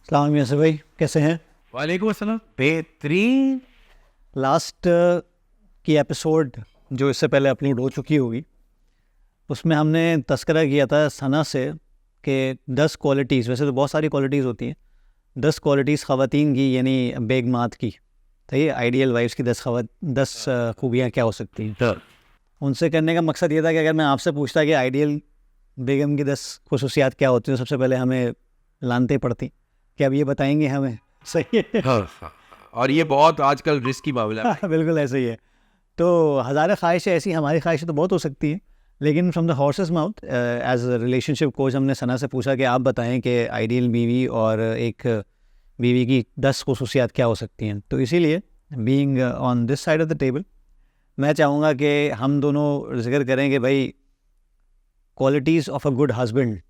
सलाम यासर भाई, कैसे हैं? वालेकुम अस्सलाम। बेहतरीन। लास्ट की एपिसोड जो इससे पहले अपलोड हो चुकी होगी, उसमें हमने तस्करा किया था सना से कि 10 क्वालिटीज़, वैसे तो बहुत सारी क्वालिटीज़ होती हैं, 10 क्वालिटीज़ ख़वातीन की यानी बेगमात की, तो ये आइडियल वाइफ्स की 10 खूबियाँ क्या हो सकती हैं। उनसे करने का मकसद ये था कि अगर मैं आपसे पूछता कि आइडियल बेगम की 10 खुसूसियात क्या होती हैं, तो सबसे पहले हमें लानते पड़ती कि अब ये बताएंगे हमें। सही है। हाँ। और ये बहुत आजकल रिस्की मामला है। हाँ, बिल्कुल ऐसे ही है। तो हज़ारों ख्वाहिशें ऐसी, हमारी ख्वाहिशें तो बहुत हो सकती हैं, लेकिन from the horse's mouth as a relationship coach हमने सना से पूछा कि आप बताएं कि आइडियल बीवी और एक बीवी की 10 खुसूसियात क्या हो सकती हैं। तो इसीलिए being on this side of the table, मैं चाहूँगा कि हम दोनों जिक्र करें कि भाई qualities of a good husband.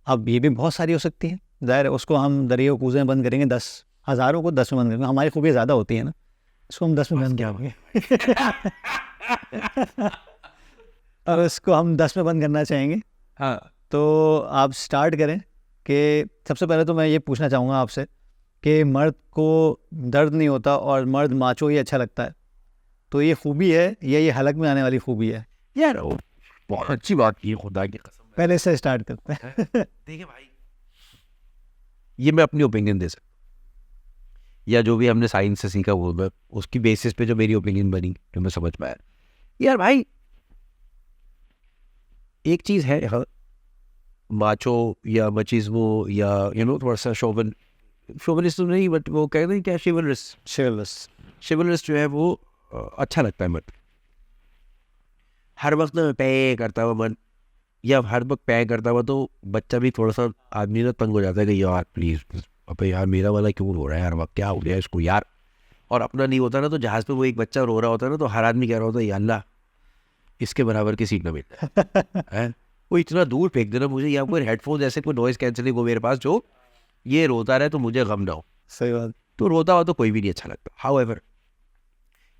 अब ये भी बहुत सारी हो सकती हैं, ज़ाहिर है, उसको हम दरिया कूजे में बंद करेंगे, 10 हज़ारों को 10 में बंद करेंगे। हमारी खूबियाँ ज़्यादा होती हैं ना, इसको हम 10 में बंद करेंगे। और इसको हम 10 में बंद करना चाहेंगे। हाँ। तो आप स्टार्ट करें कि सबसे पहले तो मैं ये पूछना चाहूँगा आपसे कि मर्द को दर्द नहीं होता और मर्द माचो ही अच्छा लगता है, तो ये खूबी है या ये हलक में आने वाली खूबी है? यार बहुत अच्छी बात की, खुदा की कसम। पहले से स्टार्ट करते हैं। देखिए भाई, ये मैं अपनी ओपिनियन दे सकता हूँ, या जो भी हमने साइंस से सीखा वो मैं उसकी बेसिस पे जो मेरी ओपिनियन बनी, जो मैं समझ पाया। यार भाई, एक चीज़ है, हाँ, माचो या मचिज्मो या थोड़ा सा शोविनिस्ट तो नहीं, बट वो कहते हैं क्या, शिवलिस्ट जो है वो अच्छा लगता है। मत हर वक्त ना पे करता हुआ मन, या हर वक्त पे करता हुआ तो बच्चा भी थोड़ा सा आदमी ना तंग हो जाता है कि यार प्लीज़, अबे यार मेरा वाला क्यों रो रहा है हर वक्त, क्या हो गया इसको यार। और अपना नहीं होता ना, तो जहाज़ पे वो एक बच्चा रो रहा होता है ना, तो हर आदमी कह रहा होता है या अल्लाह इसके बराबर की सीट ना मिल है, वो इतना दूर फेंक देना मुझे, या कोई हेडफोन जैसे कोई नॉइज़ कैंसलिंग हो मेरे पास, जो ये रोता रहे तो मुझे गम ना हो। सही बात। तो रोता हुआ तो कोई भी नहीं अच्छा लगता। हाउएवर,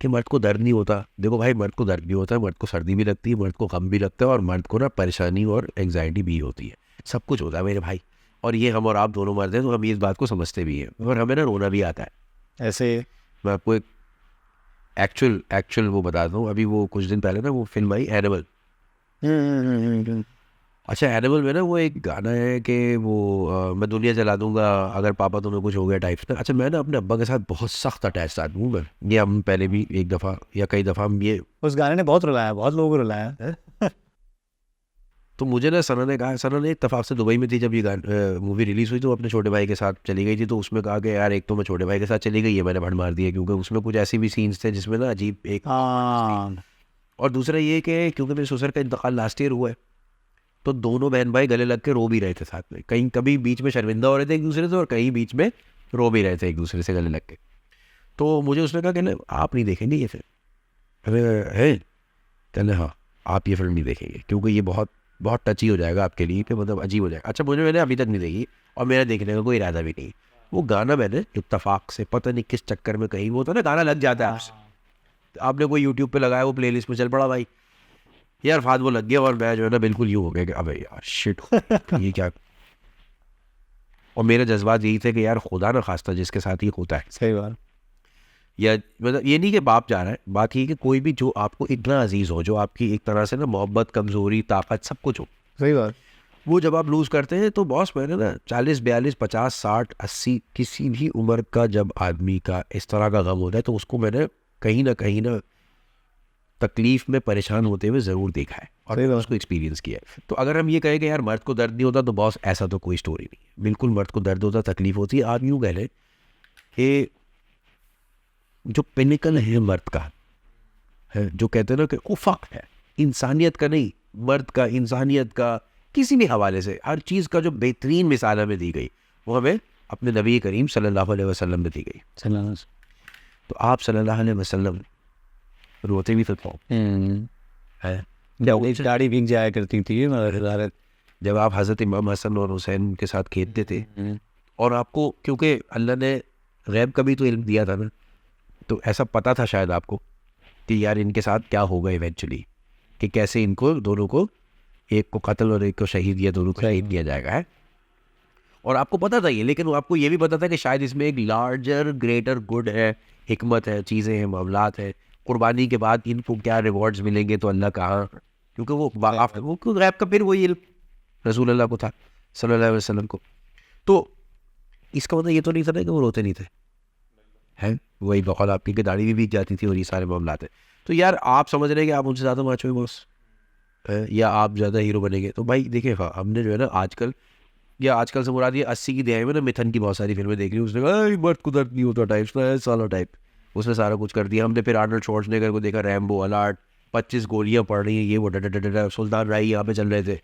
कि मर्द को दर्द नहीं होता, देखो भाई, मर्द को दर्द भी होता है, मर्द को सर्दी भी लगती है, मर्द को गम भी लगता है, और मर्द को ना परेशानी और एंग्जाइटी भी होती है, सब कुछ होता है मेरे भाई। और ये हम और आप दोनों मर्द हैं, तो हम इस बात को समझते भी हैं, और हमें ना रोना भी आता है। ऐसे मैं आपको एक एक्चुअल वो बताता हूँ। अभी वो कुछ दिन पहले ना वो फिल्म आई एनिमल। अच्छा, एनिमल में ना वो एक गाना है कि वो मैं दुनिया जला दूंगा अगर पापा तुम्हें कुछ हो गया टाइप्स का। अच्छा, मैं ना अपने अब्बा के साथ बहुत सख्त अटैच आदमी हूँ मैं, ये हम पहले भी एक दफ़ा या कई दफ़ा हम ये, उस गाने ने बहुत रुलाया, बहुत लोगों को रुलाया है। तो मुझे ना सना ने कहा, सना ने इत्तेफाक से दुबई में थी जब ये मूवी रिलीज़ हुई, तो अपने छोटे भाई के साथ चली गई थी। तो उसमें कहा कि यार एक तो मैं छोटे भाई के साथ चली गई है, मैंने भड़ मार दिया, क्योंकि उसमें कुछ ऐसी भी सीन्स थे जिसमें ना अजीब एक, हाँ, और दूसरा ये कि क्योंकि मेरे ससुर का इंतकाल लास्ट ईयर हुआ है, तो दोनों बहन भाई गले लग के रो भी रहे थे साथ में, कहीं कभी बीच में शर्मिंदा हो रहे थे एक दूसरे से, और कहीं बीच में रो भी रहे थे एक दूसरे से गले लग के। तो मुझे उसने कहा कि ना आप नहीं देखेंगे ये फिल्म। अरे है, कहने हाँ आप ये फिल्म नहीं देखेंगे, क्योंकि ये बहुत बहुत टची हो जाएगा आपके लिए, कि मतलब अजीब हो जाएगा। अच्छा, मैंने अभी तक नहीं देखी, और मेरा देखने का कोई इरादा भी नहीं। वो गाना मैंने इत्तेफाक से पता नहीं किस चक्कर में, कहीं वो था ना गाना लग जाता है आपसे, आपने कोई यूट्यूब पे लगाया, वो प्लेलिस्ट में चल पड़ा भाई, यार फाद वो लग गया, और मैं जो है ना बिल्कुल यूँ हो गया कि अबे यार शिट, ये क्या। और मेरे जज्बात यही थे कि यार खुदा ना खास्ता जिसके साथ ये होता है, सही बात। या मतलब ये नहीं कि बाप जा रहा है, बात ये कि कोई भी जो आपको इतना अजीज़ हो, जो आपकी एक तरह से ना मोहब्बत, कमज़ोरी, ताकत सब कुछ हो, सही बात। वो जब आप लूज़ करते हैं, तो बॉस मैंने ना 40, 42, 50, 60, 80 किसी भी उम्र का जब आदमी का इस तरह का गम होता है, तो उसको मैंने कहीं ना तकलीफ़ में परेशान होते हुए ज़रूर देखा है, और सही बात। उसको एक्सपीरियंस किया है। तो अगर हम ये कहें कि यार मर्द को दर्द नहीं होता, तो बॉस ऐसा तो कोई स्टोरी नहीं है। बिल्कुल मर्द को दर्द होता, तकलीफ़ होती है। आप यूँ कह लें कि जो पिनिकल है मर्द का है, जो कहते हैं ना कि उफ़क़ है इंसानियत का, नहीं मर्द का, इंसानियत का, किसी भी हवाले से हर चीज़ का जो बेहतरीन मिसाल हमें दी गई, वो हमें अपने नबी करीम सल्लल्लाहु अलैहि वसल्लम ने दी गई। तो आप सल्लल्लाहु अलैहि वसल्लम रोते भी तो है, दाढ़ी भीग जाया करती थी मगर जब आप हज़रत इमाम हसन और हुसैन के साथ खेलते थे, और आपको क्योंकि अल्लाह ने गैब का भी तो इल्म दिया था ना, तो ऐसा पता था शायद आपको कि यार इनके साथ क्या होगा इवेंचुअली, कि कैसे इनको दोनों को, एक को कत्ल और एक को शहीद, या दोनों को शहीद किया जाएगा है। और आपको पता था ये, लेकिन आपको ये भी पता था कि शायद इसमें एक लार्जर ग्रेटर गुड है, हिकमत है, चीज़ें हैं, मामलात है, कुर्बानी के बाद इनको क्या रिवॉर्ड्स मिलेंगे तो अल्लाह कहाँ, क्योंकि वो गैब का फिर वही इल्म रसूल अल्लाह को था सल्लल्लाहु अलैहि वसल्लम को। तो इसका मतलब ये तो नहीं था ना कि वो रोते नहीं थे, हैं वही बहुत आपकी कि दाढ़ी भी बीत जाती थी और ये सारे मामलात हैं। तो यार आप समझ रहे हैं कि आप उनसे ज़्यादा माचो बॉस या आप ज़्यादा हीरो बनेंगे। तो भाई देखिए, हाँ हमने जो है ना आजकल, या आजकल से मुराद ये 80 की दहाई में ना मिथन की बहुत सारी फिल्में देख ली, उसने कहा मर्द को दर्द नहीं होता टाइप साला टाइप, उसने सारा कुछ कर दिया। हमने फिर आर्नल्ड श्वार्ज़नेगर को देखा, रैम्बो, अलार्ट, 25 गोलियां पड़ रही हैं, ये वो डा सुल्तान राई यहाँ पे चल रहे थे।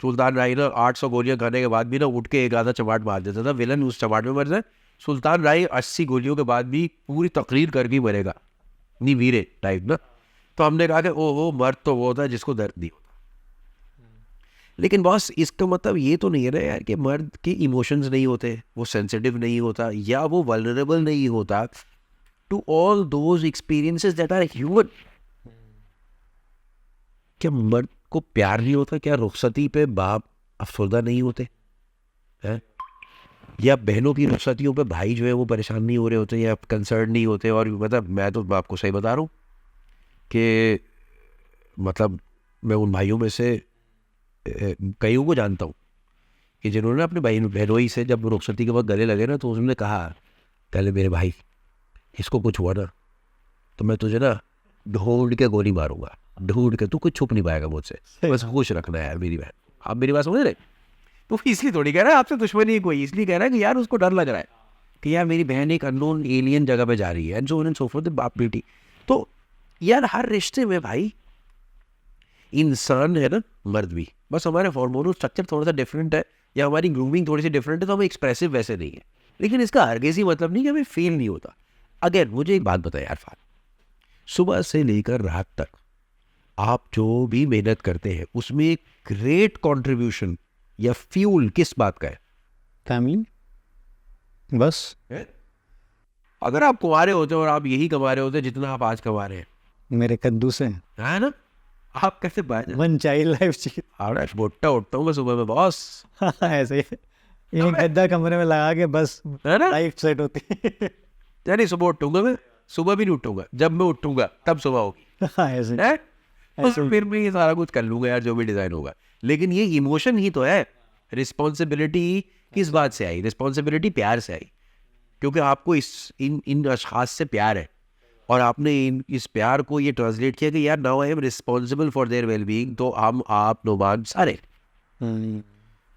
सुल्तान राई ना 800 गोलियां खाने के बाद भी ना उठ के एक आधा चमाट मार देता था, विलन उस चमाट में मर जाए। सुल्तान राई 80 गोलियों के बाद भी पूरी तकरीर करके मरेगा, नहीं वीरे टाइप ना। तो हमने कहा कि ओहो मर्द तो वो होता है जिसको दर्द नहीं होता। लेकिन बॉस इसका मतलब ये तो नहीं है ना यार कि मर्द के इमोशंस नहीं होते, वो सेंसिटिव नहीं होता, या वो वल्नरेबल नहीं होता to all those experiences that are human. क्या मर्द को प्यार नहीं होता? क्या रुखसती पे बाप अफसरदा नहीं होते हैं? या बहनों की रुखसतियों पे भाई जो है वो परेशान नहीं हो रहे होते या कंसर्न नहीं होते? और मतलब मैं तो आपको सही बता रहा हूँ कि मतलब मैं उन भाइयों में से कईयों को जानता हूँ कि जिन्होंने अपने भाई बहनोई से जब रुखसती के वक्त गले लगे ना, तो उसने कहा पहले मेरे भाई इसको कुछ हुआ ना तो मैं तुझे ना ढूंढ के गोली मारूंगा, ढूंढ के, तू कुछ छुप नहीं पाएगा मुझसे, बस खुश रखना है यार मेरी बहन। आप मेरी बात समझ रहे? तो इसलिए थोड़ी कह रहा है आपसे दुश्मनी है कोई, इसलिए कह रहा है कि यार उसको डर लग रहा है कि यार मेरी बहन एक अननोन एलियन जगह पे जा रही है, and so on and so fourth, बाप बेटी। तो यार हर रिश्ते में भाई इंसान है ना, मर्द भी, बस हमारे हार्मोनल स्ट्रक्चर थोड़ा सा डिफरेंट है या हमारी ग्रूमिंग थोड़ी सी डिफरेंट है, तो हमें एक्सप्रेसिव वैसे नहीं है। लेकिन इसका हरगिज़ ही मतलब नहीं कि हमें फील नहीं होता। अगेन मुझे एक बात बताए यार फार, सुबह से लेकर रात तक आप जो भी मेहनत करते हैं उसमें एक ग्रेट कंट्रीब्यूशन या फ्यूल किस बात का है? फैमिली, बस। अगर आप कुंवारे होते और आप यही कमा रहे होते जितना आप आज कमा रहे हैं, मेरे कद्दू से है ना, आप कैसे वन चाइल्ड लाइफ चाहिए। अरे मोटा उठता हूँ मैं सुबह में बॉस, ऐसे ही एक गद्दा कमरे में लगा के बस है ना, लाइफ सेट होती है। नहीं सुबह उठूंगा मैं, सुबह भी नहीं उठूंगा, जब मैं उठूंगा तब सुबह होगी, ऐसे है? तो ऐसे फिर मैं ये सारा कुछ कर लूंगा यार जो भी डिजाइन होगा। लेकिन ये इमोशन ही तो है। रिस्पॉन्सिबिलिटी किस बात से आई? रिस्पॉन्सिबिलिटी प्यार से आई, क्योंकि आपको इन इन अशखास से प्यार है और आपने इस प्यार को ये ट्रांसलेट किया कि यार now I am responsible for their wellbeing. तो हम आप नोमान सारे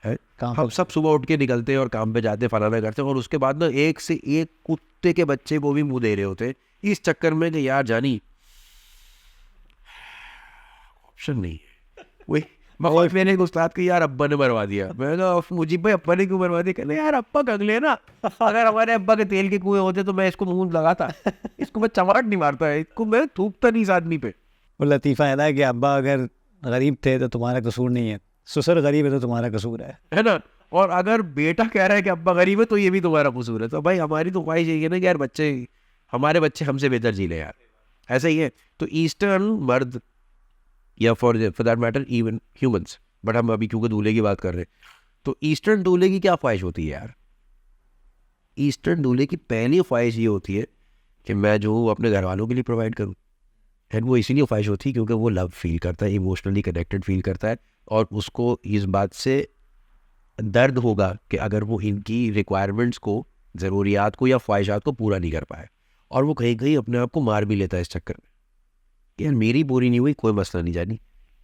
है, हम सब सुबह उठ के निकलते हैं और काम पे जाते फलाना करते हैं, और उसके बाद ना एक से एक कुत्ते के बच्चे को भी मुंह दे रहे होते इस चक्कर में कि यार जानी ऑप्शन नहीं है। वही मैंने एक उस्ताद को यार अब्बा ने मरवा दिया, मैं कहा मुजीब भाई अब्बा ने क्यों मरवा दिया? कहते यार अब्बा कगले ना, अगर हमारे अब्बा के तेल के कुएं होते तो मैं इसको मुंह लगाता, इसको मैं चमाट नहीं मारता, इसको मैं थूकता नहीं इस आदमी पे। वो लतीफ़ा है कि अब्बा अगर गरीब थे तो तुम्हारा कसूर नहीं है, ससुर गरीब है तो तुम्हारा कसूर है ना? और अगर बेटा कह रहा है कि अब्बा गरीब है तो ये भी तुम्हारा कसूर है। तो भाई हमारी तो ख्वाहिश यही है ना कि यार बच्चे, हमारे बच्चे हमसे बेहतर जी ले यार, ऐसा ही है। तो ईस्टर्न मर्द या for that matter even humans, but हम अभी क्योंकि दूल्हे की बात कर रहे हैं, तो ईस्टर्न दूल्हे की क्या ख्वाहिश होती है यार? ईस्टर्न दूल्हे की पहली ख्वाहिश ये होती है कि मैं जो अपने घर वालों के लिए प्रोवाइड करूँ, एंड वो इसीलिए ख्वाहिश होती है क्योंकि वो लव फील करता है, इमोशनली कनेक्टेड फील करता है, और उसको इस बात से दर्द होगा कि अगर वो इनकी रिक्वायरमेंट्स को, ज़रूरियात को या ख्वाहिशात को पूरा नहीं कर पाए, और वो कहीं कहीं अपने आप को मार भी लेता है इस चक्कर में कि यार मेरी पूरी नहीं हुई, कोई मसला नहीं जानी,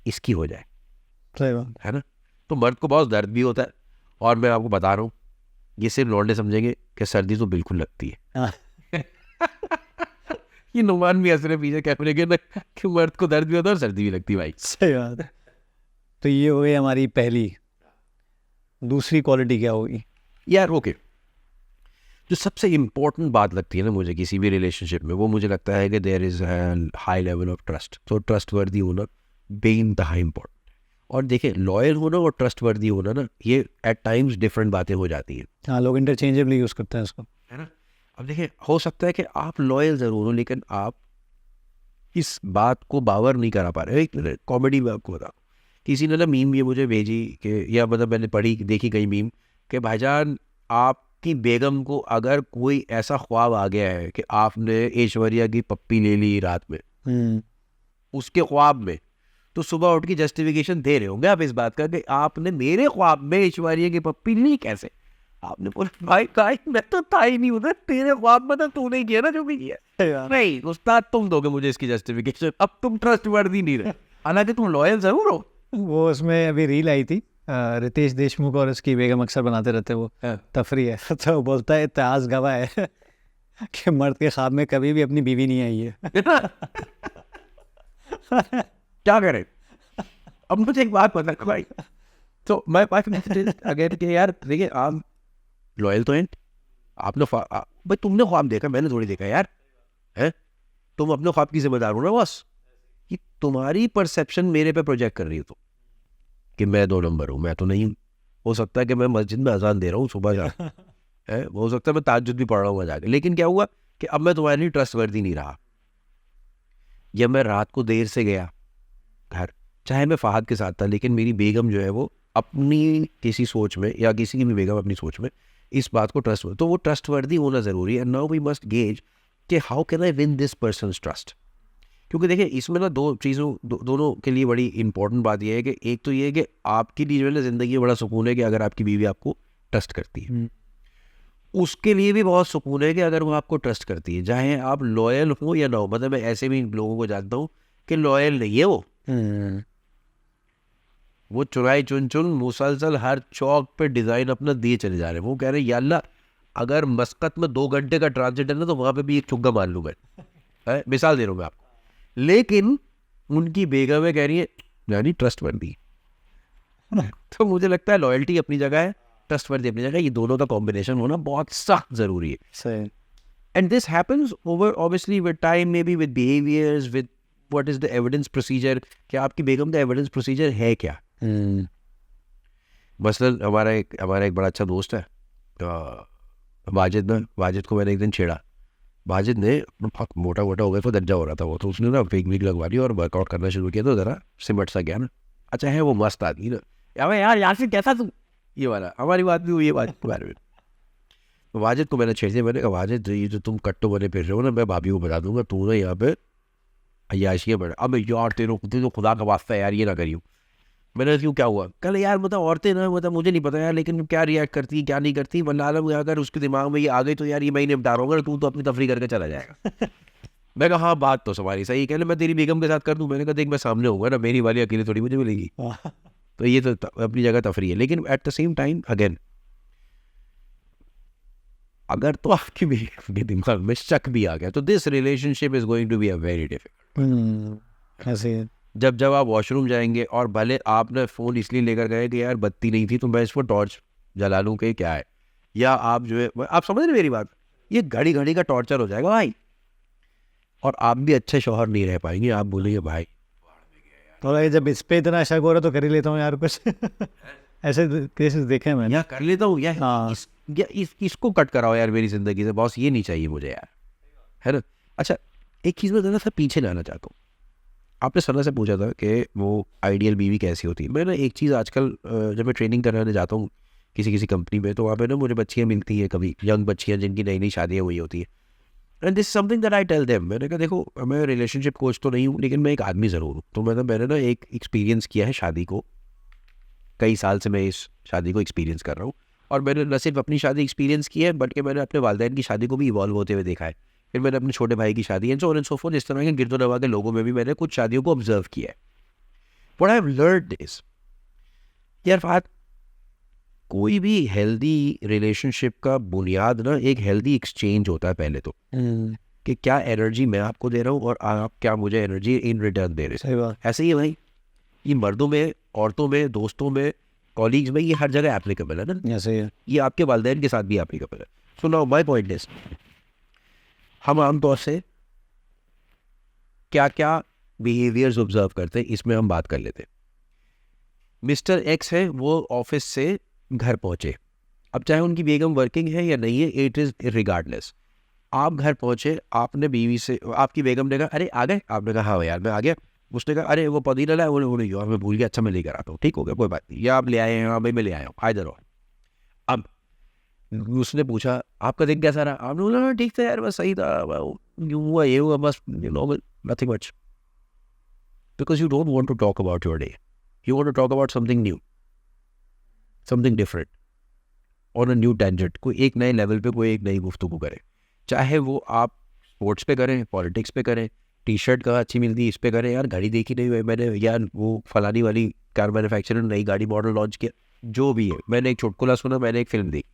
इसकी हो जाए, सही बात है ना? तो मर्द को बहुत दर्द भी होता है, और मैं आपको बता रहा हूँ ये सिर्फ लौंडे समझेंगे कि सर्दी तो बिल्कुल लगती है। ये नुमान भी हंस रहे पीछे कैमरे के ना कि मर्द को दर्द भी होता है और सर्दी भी लगती है भाई। सही बात है। तो ये हो गई हमारी पहली। दूसरी क्वालिटी क्या होगी यार? ओके, जो सबसे इम्पोर्टेंट बात लगती है ना मुझे किसी भी रिलेशनशिप में, वो मुझे लगता है कि there is high level of trust. तो ट्रस्टवर्दी होना बेइंतहा इम्पोर्टेंट। और देखिए लॉयल होना और ट्रस्टवर्दी होना ना, ये एट टाइम्स डिफरेंट बातें हो जाती हैं। हाँ, लोग इंटरचेंजेबली यूज़ करते हैं इसको, है ना? अब देखिए हो सकता है कि आप लॉयल ज़रूर हो लेकिन आप इस बात को बावर नहीं करा पा रहे। एक कॉमेडी में आपको बताऊँ, किसी ने ना मीम ये मुझे भेजी कि, या मतलब मैंने पढ़ी देखी कहीं मीम कि भाईजान आपकी बेगम को अगर कोई ऐसा ख्वाब आ गया है कि आपने ऐश्वर्या की पप्पी ले ली रात में, उसके ख्वाब में, तो सुबह उठ के जस्टिफिकेशन दे रहे होंगे आप इस बात का कि आपने मेरे ख्वाब में ऐश्वर्या की पप्पी ली कैसे। आपने बोला भाई काई मैं तो था ही नहीं उधर, तेरे ख्वाब में तो तूने किया ना जो भी किया। नहीं उस्ताद तुम दोगे मुझे इसकी जस्टिफिकेशन, अब तुम ट्रस्टवर्दी नहीं रहे, हालांकि तुम लॉयल जरूर हो। वो उसमें अभी रील आई थी, रितेश देशमुख और उसकी बेगम अक्सर बनाते रहते हैं, वो तफरी है। तो बोलता है इतिहास गवाह है कि मर्द के ख्वाब में कभी भी अपनी बीवी नहीं आई है। क्या करें। अब मुझे एक बात बता भाई, तो मैं अगर कि यार देखिए आप लॉयल तो हैं, आपने भाई तुमने ख्वाब देखा, मैंने थोड़ी देखा यार, है तुम अपने ख्वाब की जिम्मेदार हो ना बस। कि तुम्हारी परसेप्शन मेरे पे प्रोजेक्ट कर रही हो तो कि मैं 2 नंबर हूँ, मैं तो नहीं हूँ। हो सकता है कि मैं मस्जिद में अजान दे रहा हूँ सुबह जा है, हो सकता है मैं ताज्जुद भी पढ़ रहा हूँ जाके, लेकिन क्या हुआ कि अब मैं तुम्हारे लिए ट्रस्टवर्दी नहीं रहा। जब मैं रात को देर से गया घर, चाहे मैं फहद के साथ था, लेकिन मेरी बेगम जो है वो अपनी किसी सोच में, या किसी की भी बेगम अपनी सोच में इस बात को ट्रस्ट, तो वो ट्रस्टवर्दी होना ज़रूरी है। नाउ वी मस्ट गेज कि how can I win this persons trust. क्योंकि देखिए इसमें ना दो चीज़ों दोनों के लिए बड़ी इंपॉर्टेंट बात यह है कि एक तो ये है कि आपके लिए जो है ना ज़िंदगी में बड़ा सुकून है कि अगर आपकी बीवी आपको ट्रस्ट करती है, उसके लिए भी बहुत सुकून है कि अगर वो आपको ट्रस्ट करती है, चाहे आप लॉयल हो या ना हो। मतलब मैं ऐसे भी लोगों को जानता हूँ कि लॉयल नहीं है वो चुराई चुन मुसलसल हर चौक पे डिज़ाइन अपना दिए चले जा रहे हैं। वो कह रहे हैं या अल्लाह अगर मस्कत में 2 घंटे का ट्रांजिट है ना तो वहाँ पे भी एक चुग्गा मार लूँ मैं, मिसाल दे रहा हूँ मैं आपको। लेकिन उनकी बेगम कह रही है यानी ट्रस्टवर्दी। तो मुझे लगता है लॉयल्टी अपनी जगह है, ट्रस्टवर्दी अपनी जगह, ये दोनों का कॉम्बिनेशन होना बहुत सख्त ज़रूरी है। सही। And this happens over obviously with time, may be with behaviours, with what is the evidence procedure, कि आपकी बेगम का एविडेंस प्रोसीजर है क्या। मसलन हमारा एक बड़ा अच्छा दोस्त है वाजिद ना, वाजिद को मैंने एक दिन छेड़ा। वाजिद ने बहुत मोटा हो गया, तो दर्जा हो रहा था वो, तो उसने ना फेक वीक लगवा ली और वर्कआउट करना शुरू किया, तो ज़रा सिमट सा गया ना। अच्छा है वो मस्त आदमी ना, यार यासिर कैसा तू, ये वाला हमारी बात भी हुई है बात के बारे में। वाजिद को मैंने छेड़ दिया, मैंने कहा वाजिद ये जो तुम कट्टो बने फिर रहे हो ना, मैं भाभी को बता दूंगा तू ना यहाँ पे अयाशियाँ बना। अब यार तेरे तो खुदा का वास्ता है यार ये ना करियो। मैंने क्यों क्या हुआ, कल यार मतलब औरतें ना, मतलब मुझे नहीं पता यार, लेकिन क्या रिएक्ट करती क्या नहीं करती, वरना आलम अगर उसके दिमाग में ये आ गई तो यार ये मैं निपटा रहा हूँ, तू तो अपनी तफरी करके चला जाएगा। मैं कहा हाँ बात तो तुम्हारी सही, कहने मैं तेरी बेगम के साथ कर दूँ। मैंने कहा देख मैं सामने होऊंगा ना, मेरी वाली अकेले थोड़ी मुझे मिलेगी। तो ये तो अपनी जगह तफरी है, लेकिन at the same time again अगर तो आपकी बेगम के दिमाग में शक भी आ गया तो this relationship is going to be a very difficult. ऐसे ही है। जब आप वॉशरूम जाएंगे और भले आपने फ़ोन इसलिए लेकर गए कि यार बत्ती नहीं थी तो मैं इसको टॉर्च जला लूँ कि क्या है, या आप जो है आप समझ रहे मेरी बात, ये घड़ी का टॉर्चर हो जाएगा भाई, और आप भी अच्छे शौहर नहीं रह पाएंगे। आप बोलेंगे भाई थोड़ा ये जब इस पे इतना शक हो रहा तो कर ही लेता हूँ यार कुछ। ऐसे केसेस देखे हैं मैंने। या कर लेता हूँ यार हाँ। इसको कट कराओ यार मेरी ज़िंदगी से, बॉस ये नहीं चाहिए मुझे यार, है ना। अच्छा एक चीज़ में ज़रा सा पीछे लाना चाहता हूँ। आपने सना से पूछा था कि वो आइडियल बीवी कैसी होती है। मैं ना एक चीज़ आजकल जब मैं ट्रेनिंग कराने जाता हूँ किसी कंपनी में, तो वहाँ पे ना मुझे बच्चियाँ मिलती हैं, कभी यंग बच्चियाँ जिनकी नई शादियाँ हुई होती है, and this something that I tell them. मैंने कहा देखो मैं रिलेशनशिप कोच तो नहीं हूँ, लेकिन मैं एक आदमी ज़रूर हूँ। तो मैंने ना एक एक्सपीरियंस किया है शादी को, कई साल से मैं इस शादी को एक्सपीरियंस कर रहा हूँ, और मैंने न सिर्फ अपनी शादी एक्सपीरियंस की है बल्कि मैंने अपने वालिदैन की शादी को भी इवॉल्व होते हुए देखा है। फिर मैंने अपने छोटे भाई की शादी and so on and so fourth, इस तरह के गिरदोनवा के लोगों में भी मैंने कुछ शादियों को ऑब्जर्व किया है। What I have learned is यार फहद, कोई भी हेल्दी रिलेशनशिप का बुनियाद ना एक हेल्दी एक्सचेंज होता है पहले तो, कि क्या एनर्जी मैं आपको दे रहा हूँ और आप क्या मुझे एनर्जी इन रिटर्न दे रहे सही बात। ऐसे ही है भाई, ये मर्दों में, औरतों में, दोस्तों में, कॉलीग्स में, ये हर जगह एप्लीकेबल है ना। ऐसे ही है। ये आपके वालिदैन के साथ भी एप्लीकेबल है। So now my point is, हम आमतौर से क्या क्या बिहेवियर्स ऑब्जर्व करते हैं इसमें हम बात कर लेते हैं। मिस्टर एक्स है, वो ऑफिस से घर पहुंचे, अब चाहे उनकी बेगम वर्किंग है या नहीं है, इट इज रिगार्डलेस। आप घर पहुंचे, आपने बीवी से, आपकी बेगम ने कहा अरे आ गए, आपने कहा हाँ यार मैं आ गया। उसने कहा अरे वो पुदीना लाया, वो नहीं यार मैं भूल गया, अच्छा मैं लेकर आता हूँ, ठीक हो गया कोई बात नहीं, या आप ले आए हैं, हाँ भाई मैं ले आया हूँ, आइधर हो। अब उसने पूछा आपका दिन कैसा रहा, आपने बोला ठीक था यार, बस सही था, यूँ हुआ ये हुआ, बस normal, nothing much. Because you don't want to talk about your day, you want to talk about something new, something different, on a new tangent. कोई एक नए लेवल पे कोई एक नई गुफ्तगू करे, चाहे वो आप स्पोर्ट्स पे करें, पॉलिटिक्स पे करें, टी शर्ट कहाँ अच्छी मिलती है इस पे करें, यार घड़ी देखी नहीं हुई मैंने, यार वो फलानी वाली कार मैन्युफैक्चरर ने नई गाड़ी मॉडल लॉन्च किया, जो भी है, मैंने एक चुटकुला सुना, मैंने एक फिल्म देखी,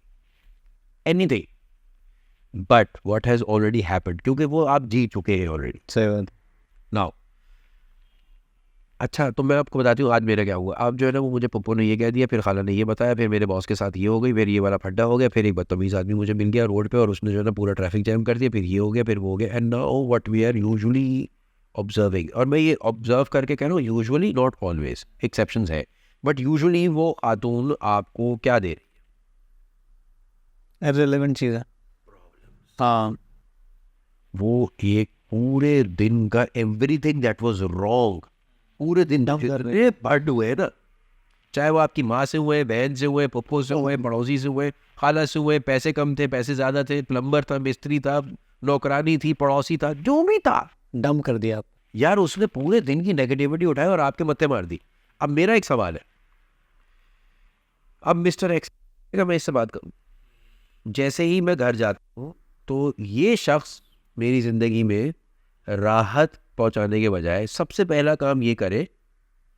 anything, but what has already happened, क्योंकि वो आप जी चुके हैं ऑलरेडी. सही बात. नाउ अच्छा, तो मैं आपको बताती हूँ आज मेरा क्या हुआ. आप जो है ना, वो मुझे पप्पू ने ये कह दिया, फिर खाला ने ये बताया, फिर मेरे बॉस के साथ ये हो गई, फिर ये वाला फड्डा हो गया, फिर एक बदतमीज़ आदमी मुझे मिल गया रोड पे और उसने जो है ना पूरा ट्रैफिक जैम कर दिया, फिर ये हो गया, फिर वो हो गया. And now what we are usually observing, और मैं ये ऑब्जर्व करके कह रहा हूँ यूजुअली, नॉट ऑलवेज, एक्सेप्शंस है, बट यूजुअली वो आतून आपको क्या दे रही इररिलेवेंट चीज़ है. हाँ. वो एक पूरे दिन का एवरीथिंग दैट वाज रॉन्ग, पूरे दिन Dump कर रहे. जितने बर्ड हुए ना, चाहे वो आपकी माँ से हुए, बहन से हुए, पप्पू से हुए, पड़ोसी से हुए, खाला से हुए, पैसे कम थे, पैसे ज़्यादा थे, प्लम्बर था, मिस्त्री था, नौकरानी थी, पड़ोसी था, जो भी था, डंप कर दिया आप. यार उसने पूरे दिन की नेगेटिविटी उठाई और आपके मत्थे मार दी. अब मेरा एक सवाल है, अब मिस्टर एक्स का मैं इससे बात करूँ, जैसे ही मैं घर जाता हूँ तो ये शख्स मेरी ज़िंदगी में राहत पहुँचाने के बजाय सबसे पहला काम ये करे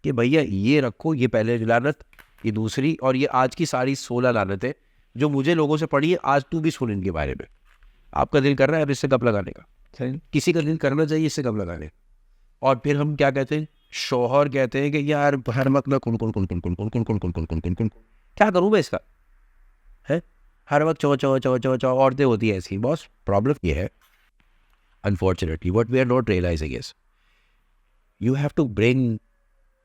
कि भैया ये रखो, ये पहले लानत, ये दूसरी, और ये आज की सारी 16 लानतें जो मुझे लोगों से पड़ी है, आज तू भी सुन इनके बारे में. आपका दिल कर रहा है अब इससे गप लगाने का, सही. किसी का दिल करना चाहिए इससे गप लगाने का. और फिर हम क्या कहते हैं, शौहर कहते हैं कि यार हर वक्त ना कुन कुन कुन कुन कुन कुन कुन कुन कुन कुन कुन कुन कुन, क्या करूँ मैं इसका, है हर वक्त चौ चौ चौ चौ चौ, औरतें होती है ऐसी. बॉस प्रॉब्लम ये है, unfortunately what we are not realising is you have to bring,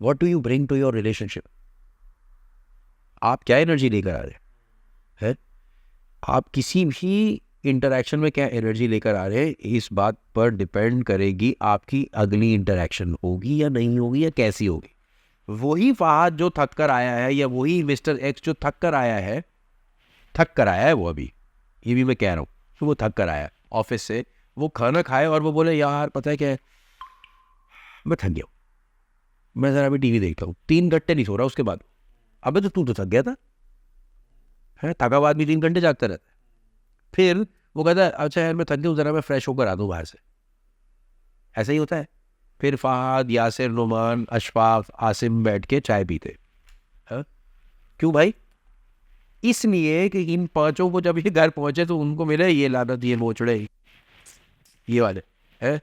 what do you bring to your relationship. आप क्या एनर्जी लेकर आ रहे हैं, आप किसी भी इंटरेक्शन में क्या एनर्जी लेकर आ रहे हैं, इस बात पर डिपेंड करेगी आपकी अगली इंटरेक्शन होगी या नहीं होगी या कैसी होगी. वही फहाद जो थक कर आया है, या वही मिस्टर एक्स जो थक कर आया है वो, अभी ये भी मैं कह रहा हूँ, तो वो थक कर आया ऑफिस से, वो खाना खाए और वो बोले यार पता है क्या है, मैं थक गया हूँ, मैं ज़रा अभी टीवी देखता हूँ, 3 घंटे नहीं सो रहा उसके बाद. अबे तो तू तो थक गया था, है थका हुआ आदमी 3 घंटे जागता रहता है. फिर वो कहता है अच्छा यार मैं थक गया हूँ, ज़रा मैं फ्रेश होकर आ दूँ बाहर से. ऐसा ही होता है. फिर फहाद, यासिर, नुमान, अशफाक, आसिम बैठ के चाय पीते. हाँ क्यों भाई, इसलिए कि इन पांचों को जब ये घर पहुंचे तो उनको मिले ये लानत, ये मोचड़े, ये वाले, है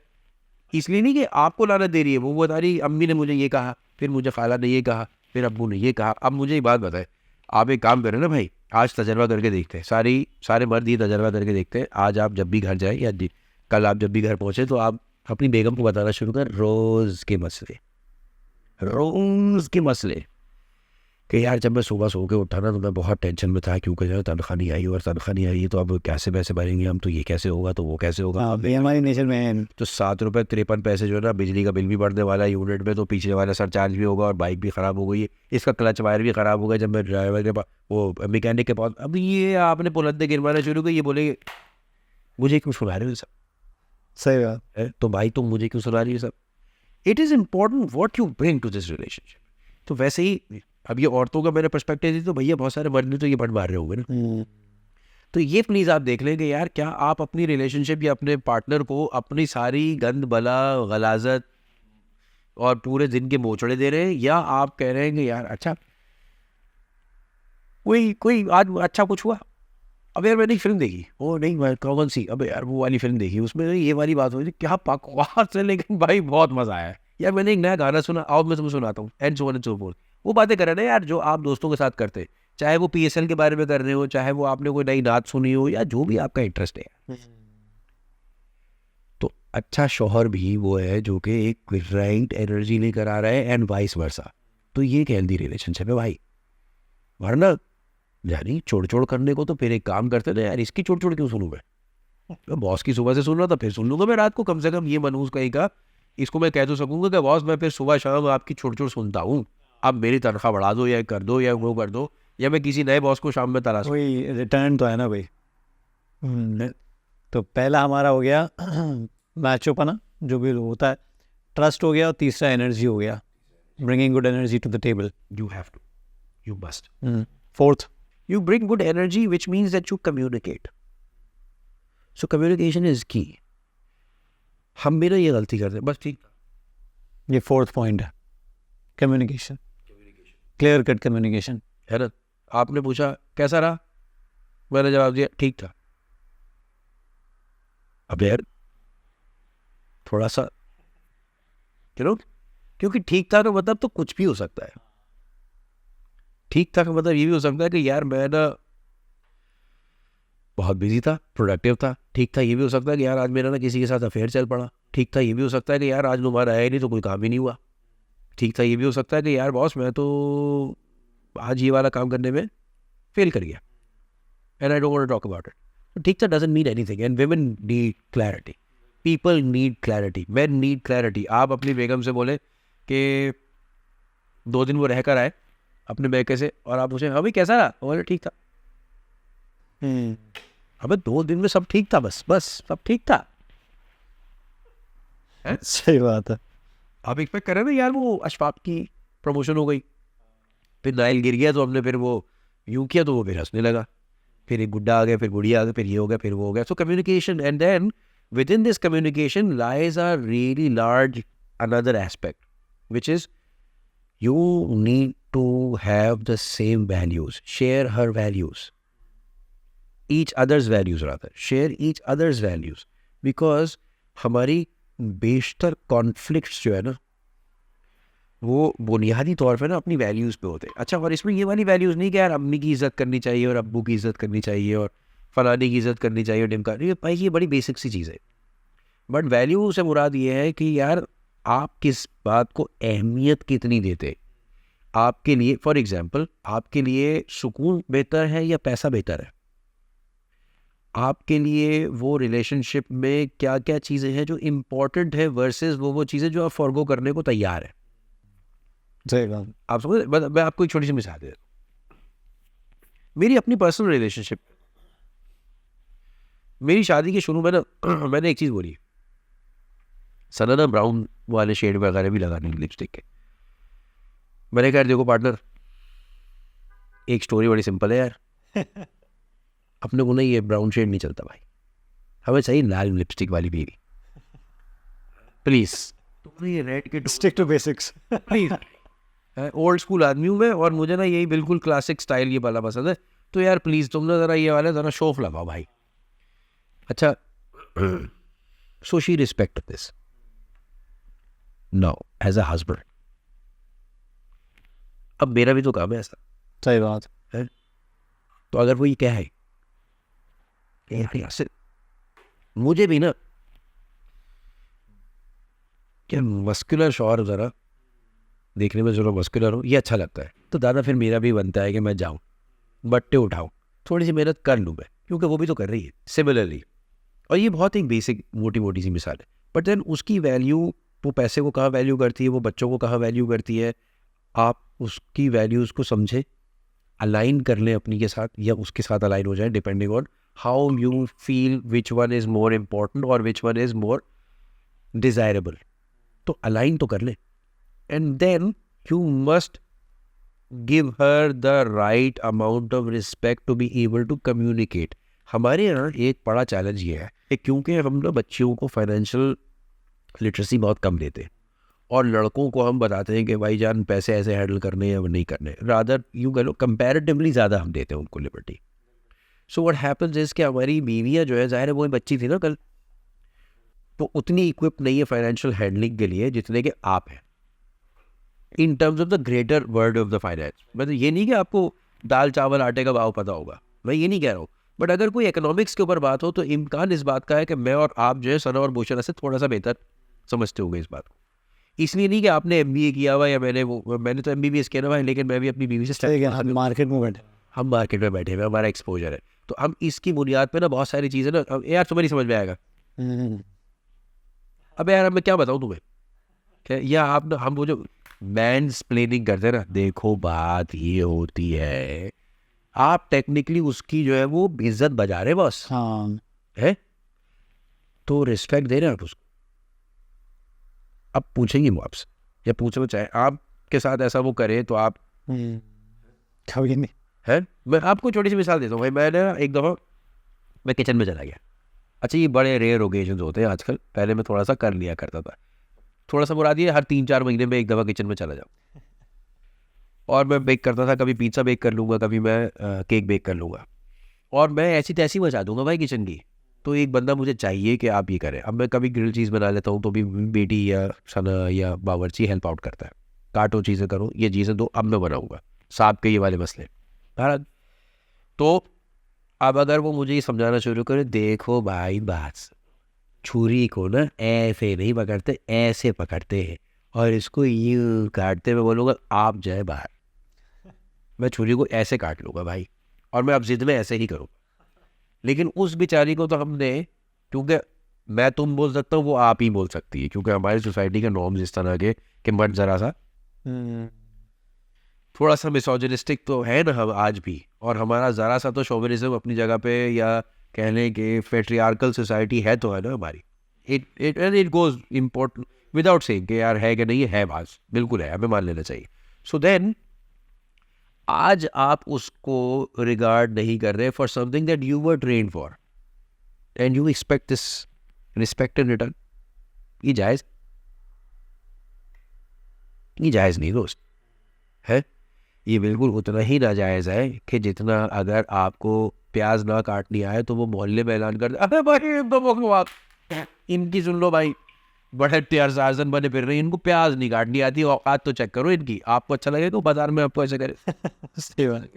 इसलिए नहीं कि आपको लानत दे रही है, वो बता रही अम्मी ने मुझे ये कहा, फिर मुझे खाला ने ये कहा, फिर अब्बू ने ये कहा. अब मुझे एक बात बताए, आप एक काम करें ना भाई, आज तजर्बा करके देखते हैं, सारे मर्द ये तजर्बा करके देखते हैं. आज आप जब भी घर जाएं या कल आप जब भी घर पहुंचे तो आप अपनी बेगम को बताना शुरू कर रोज़ के मसले कि यार जब मैं सुबह सो के उठा ना तो मैं बहुत टेंशन में था, क्योंकि यार तनख्वाह नहीं आई, और तनख्वाह नहीं आई तो अब कैसे पैसे भरेंगे हम, तो ये कैसे होगा, तो वो कैसे होगा. हाँ, ये हमारी नेचर में है. तो 7 रुपये 53 पैसे जो है ना बिजली का बिल भी बढ़ने वाला है यूनिट में, तो पीछे वाला सरचार्ज भी होगा, और बाइक भी ख़राब हो गई है, इसका क्लच वायर भी ख़राब हो गया जब मैं ड्राइवर के पास, वो मैकेनिक के पास. अब ये आपने बुलंदे गिरवाना शुरू कर, ये बोलेंगे मुझे क्यों सुना रहे हो सब. सही बात है तो भाई तुम मुझे क्यों सुना रही हो सब. It is important what you bring to this relationship. तो वैसे ही अब ये औरतों का मैंने पर्सपेक्टिव दी, तो भैया बहुत सारे मर्द तो ये बंद मार रहे होंगे ना. तो ये प्लीज़ आप देख लें कि यार क्या आप अपनी रिलेशनशिप या अपने पार्टनर को अपनी सारी गंद बला गलाजत और पूरे दिन के मोचड़े दे रहे हैं, या आप कह रहे हैं कि यार अच्छा कोई आज अच्छा कुछ हुआ. अब यार मैंने एक फिल्म देखी, ओ नहीं मैं कौन सी, अब यार वो वाली फिल्म देखी, उसमें ये वाली बात हुई थी, क्या बकवास है, लेकिन भाई बहुत मज़ा आया. यार मैंने एक नया गाना सुना, आओ मैं तुम्हें सुनाता हूँ, and so on and so fourth. वो बातें कर रहे हैं यार जो आप दोस्तों के साथ करते, चाहे वो PSL के बारे में कर रहे हो, चाहे वो आपने कोई नई नात सुनी हो, या जो भी आपका इंटरेस्ट है. तो अच्छा शौहर भी वो है जो कि एक राइट एनर्जी लेकर आ रहा है, एंड वाइस वर्सा. तो ये एक हेल्दी रिलेशनशिप है भाई. वरना यानी छोड़ करने को तो फिर एक काम करते ना यार, इसकी छोड़ क्यों सुनूं मैं बॉस की सुबह से सुन रहा था, फिर सुन लूंगा मैं रात को, कम से कम ये मनूस कहीं का, इसको मैं कह तो सकूंगा कि बॉस मैं फिर सुबह शाम आपकी छोड़ सुनता हूँ, अब मेरी तनख्वाह बढ़ा दो या कर दो या वो कर दो, या मैं किसी नए बॉस को शाम में तलाश करूं? वही रिटर्न तो है ना भाई। तो पहला हमारा हो गया मैचोपना, जो भी होता है, ट्रस्ट हो गया, और तीसरा एनर्जी हो गया, bringing good energy to the table. You have to. You must. Fourth, You bring good energy, which means that you communicate. So communication is key. हम भी ना ये गलती करते हैं, बस ठीक ये फोर्थ पॉइंट है, कम्युनिकेशन, क्लियर कट कम्युनिकेशन। है ना। आपने पूछा कैसा रहा, मैंने जवाब दिया ठीक था। अब यार थोड़ा सा क्योंकि ठीक था का मतलब तो कुछ भी हो सकता है। ठीक था का मतलब ये भी हो सकता है कि यार मैं ना बहुत बिजी था, प्रोडक्टिव था। ठीक था ये भी हो सकता है कि यार आज मेरा ना किसी के साथ अफेयर चल पड़ा। ठीक था ये भी हो सकता है कि यार आज नुमान आया ही नहीं तो कोई काम ही नहीं हुआ। ठीक था ये भी हो सकता है कि यार बॉस मैं तो आज ये वाला काम करने में फेल कर गया, and I don't want to talk about it. ठीक था doesn't mean anything, and women need clarity, people need clarity, men need clarity. आप अपनी बेगम से बोले कि 2 दिन वो रह कर आए अपने बेटे से, और आप पूछे हाँ भाई कैसा रहा, बोले ठीक था। अबे 2 दिन में सब ठीक था, बस सब ठीक था। सही बात है। आप एक्सपेक्ट कर रहे हैं ना यार वो अशफाक की प्रमोशन हो गई, फिर नाइल गिर गया तो हमने फिर वो यूं किया तो वो फिर हंसने लगा, फिर एक गुड्डा आ गया, फिर गुड़िया आ गया, फिर ये हो गया, फिर वो हो गया। So communication, and then with in this communication lies are really large another aspect, which is you need to have the same values, share her values, each other's values rather, share each other's values, because हमारी बेशतर conflicts जो है ना वो बुनियादी तौर पे ना अपनी वैल्यूज़ पे होते हैं। अच्छा, और इसमें ये वाली वैल्यूज़ नहीं कि यार अम्मी की इज़्ज़त करनी चाहिए और अब्बू की इज़्ज़त करनी चाहिए और फलानी की इज़्ज़त करनी चाहिए, डिमका, ये भाई ये बड़ी बेसिक सी चीज़ है। बट वैल्यू से मुराद ये है कि यार आप किस बात को अहमियत कितनी देते। आपके लिए फॉर एग्जांपल आपके लिए सुकून बेहतर है या पैसा बेहतर है? आपके लिए वो रिलेशनशिप में क्या क्या चीज़ें हैं जो इम्पोर्टेंट है वर्सेस वो चीज़ें जो आप फॉरगो करने को तैयार है। सही बात। आप समझ, मैं आपको एक छोटी सी मिसाल दे देता हूँ। मेरी अपनी पर्सनल रिलेशनशिप, मेरी शादी के शुरू में ना मैंने एक चीज़ बोली, सना ना ब्राउन वाले शेड वगैरह भी लगाने की लिपस्टिक के। मैंने कहा देखो पार्टनर, एक स्टोरी बड़ी सिंपल है यार अपने को ना ये ब्राउन शेड नहीं चलता भाई, हमें चाहिए लाल लिपस्टिक वाली बीवी, प्लीज। तुमने ये रेड के stick to basics please. Old school आदमी हूँ मैं और मुझे ना यही बिल्कुल क्लासिक स्टाइल ये वाला पसंद है, तो यार प्लीज तुम ना जरा ये वाला जरा शोफ लगाओ भाई। अच्छा, so she respect this now as a husband. अब मेरा भी तो काम है ऐसा। सही बात है। तो अगर वो ये क्या है मुझे भी ना क्या मस्कुलर शौहर जरा देखने में जरा मस्कुलर हो, ये अच्छा लगता है, तो दादा फिर मेरा भी बनता है कि मैं जाऊं बट्टे उठाऊं, थोड़ी सी मेहनत कर लूं मैं, क्योंकि वो भी तो कर रही है सिमिलरली। और ये बहुत एक बेसिक मोटी मोटी सी मिसाल है, बट देन उसकी वैल्यू, वो पैसे को कहाँ वैल्यू करती है, वो बच्चों को कहाँ वैल्यू करती है। आप उसकी वैल्यूज़ को समझें, अलाइन कर लें अपनी के साथ या उसके साथ अलाइन हो जाए, depending on how you feel which one is more important और which one is more desirable. तो अलाइन तो कर लें, and then you must give her the right amount of respect to be able to communicate. हमारे यहाँ एक बड़ा challenge ये है कि क्योंकि हम ना बच्चियों को फाइनेंशियल लिटरेसी बहुत कम देते हैं और लड़कों को हम बताते हैं कि भाई जान पैसे ऐसे हैंडल करने या नहीं करने, रादर यूँ कह लो कंपैरेटिवली ज़्यादा हम देते हैं उनको liberty. So what happens is कि हमारी बीवियाँ जो है, जाहिर है वो बच्ची थी ना कल, तो उतनी इक्विप नहीं है फाइनेंशियल हैंडलिंग के लिए जितने के आप हैं in terms of the greater world of the finance. मतलब ये नहीं कि आपको दाल चावल आटे का भाव पता होगा, मैं ये नहीं कह रहा हूँ, बट अगर कोई इकोनॉमिक्स के ऊपर बात हो तो इम्कान इस बात का है कि मैं और आप जो है सना और भूषण से थोड़ा सा बेहतर समझते होंगे इस बात को। इसलिए नहीं कि आपने MBA किया हुआ या मैंने तो MBBS किया ना भाई, लेकिन मैं भी अपनी बीवी से हम मार्केट में बैठे, हम मार्केट में बैठे हुए, हमारा एक्सपोजर है, तो हम इसकी बुनियाद पे ना बहुत सारी चीज़ें ना यार तुम्हें नहीं समझ में आएगा। अब यार मैं क्या बताऊँ तुम्हें, क्या या आप ना हम वो जो मैंसप्लेनिंग करते हैं ना, देखो बात ये होती है आप टेक्निकली उसकी जो है वो इज्जत बजा रहे बस हाँ है, तो रिस्पेक्ट दे रहे हैं आप उसको। अब पूछेंगे वो आपसे, या पूछना चाहे आपके साथ ऐसा वो करे तो आप कभी नहीं। है। मैं आपको छोटी सी मिसाल देता हूँ भाई, मैंने एक दफ़ा मैं किचन में चला गया। अच्छा ये बड़े रेयर ओकेजन्स होते हैं आजकल, पहले मैं थोड़ा सा कर लिया करता था, थोड़ा सा बुरा दिया, हर 3-4 महीने में एक दफ़ा किचन में चला जाऊँ। और मैं बेक करता था, कभी पिज़्ज़ा बेक कर लूँगा, कभी मैं केक बेक कर लूँगा, और मैं ऐसी तैसी मचा दूंगा भाई किचन की। तो एक बंदा मुझे चाहिए कि आप ये करें। अब मैं कभी ग्रिल चीज़ बना लेता हूँ तो भी बेटी या सना या बावर्ची हेल्प आउट करता है, काटो चीज़ें करो, ये चीज़ें दो, अब मैं बनाऊँगा, साहब के ये वाले मसले। भारत तो अब अगर वो मुझे ये समझाना शुरू करे, देखो भाई बात, छुरी को ना ऐसे नहीं पकड़ते, ऐसे पकड़ते हैं, और इसको यूँ काटते, मैं बोलूँगा आप जाए बाहर, मैं छुरी को ऐसे काट लूँगा भाई, और मैं अब जिद में ऐसे ही करूँ। लेकिन उस बेचारी को तो हमने, क्योंकि मैं तुम बोल सकता हूँ, वो आप ही बोल सकती है, क्योंकि हमारी सोसाइटी के नॉर्म्स इस तरह के कि मर्द ज़रा सा थोड़ा सा मिसोजिनिस्टिक तो है ना हम आज भी, और हमारा ज़रा सा तो शोविनिज्म अपनी जगह पे, या कह लें कि पेट्रियार्कल सोसाइटी है तो है ना हमारी। It goes important without saying कि यार है कि नहीं है, बात बिल्कुल है, हमें मान लेना चाहिए। सो देन आज आप उसको रिगार्ड नहीं कर रहे for something that you were trained for, and you expect this respect in return. ये जायज़ नहीं दोस्त है, ये बिल्कुल उतना ही नाजायज़ है कि जितना अगर आपको प्याज ना काटनी आए तो वो मोहल्ले में ऐलान कर दे, अरे भाई बकवास, इनकी सुन लो भाई, बड़े टार्ज़न बने फिर रहे हैं, इनको प्याज नहीं काटनी आती, औकात तो चेक करो इनकी, आपको अच्छा लगेगा तो बाजार में आपको ऐसे करे सही बात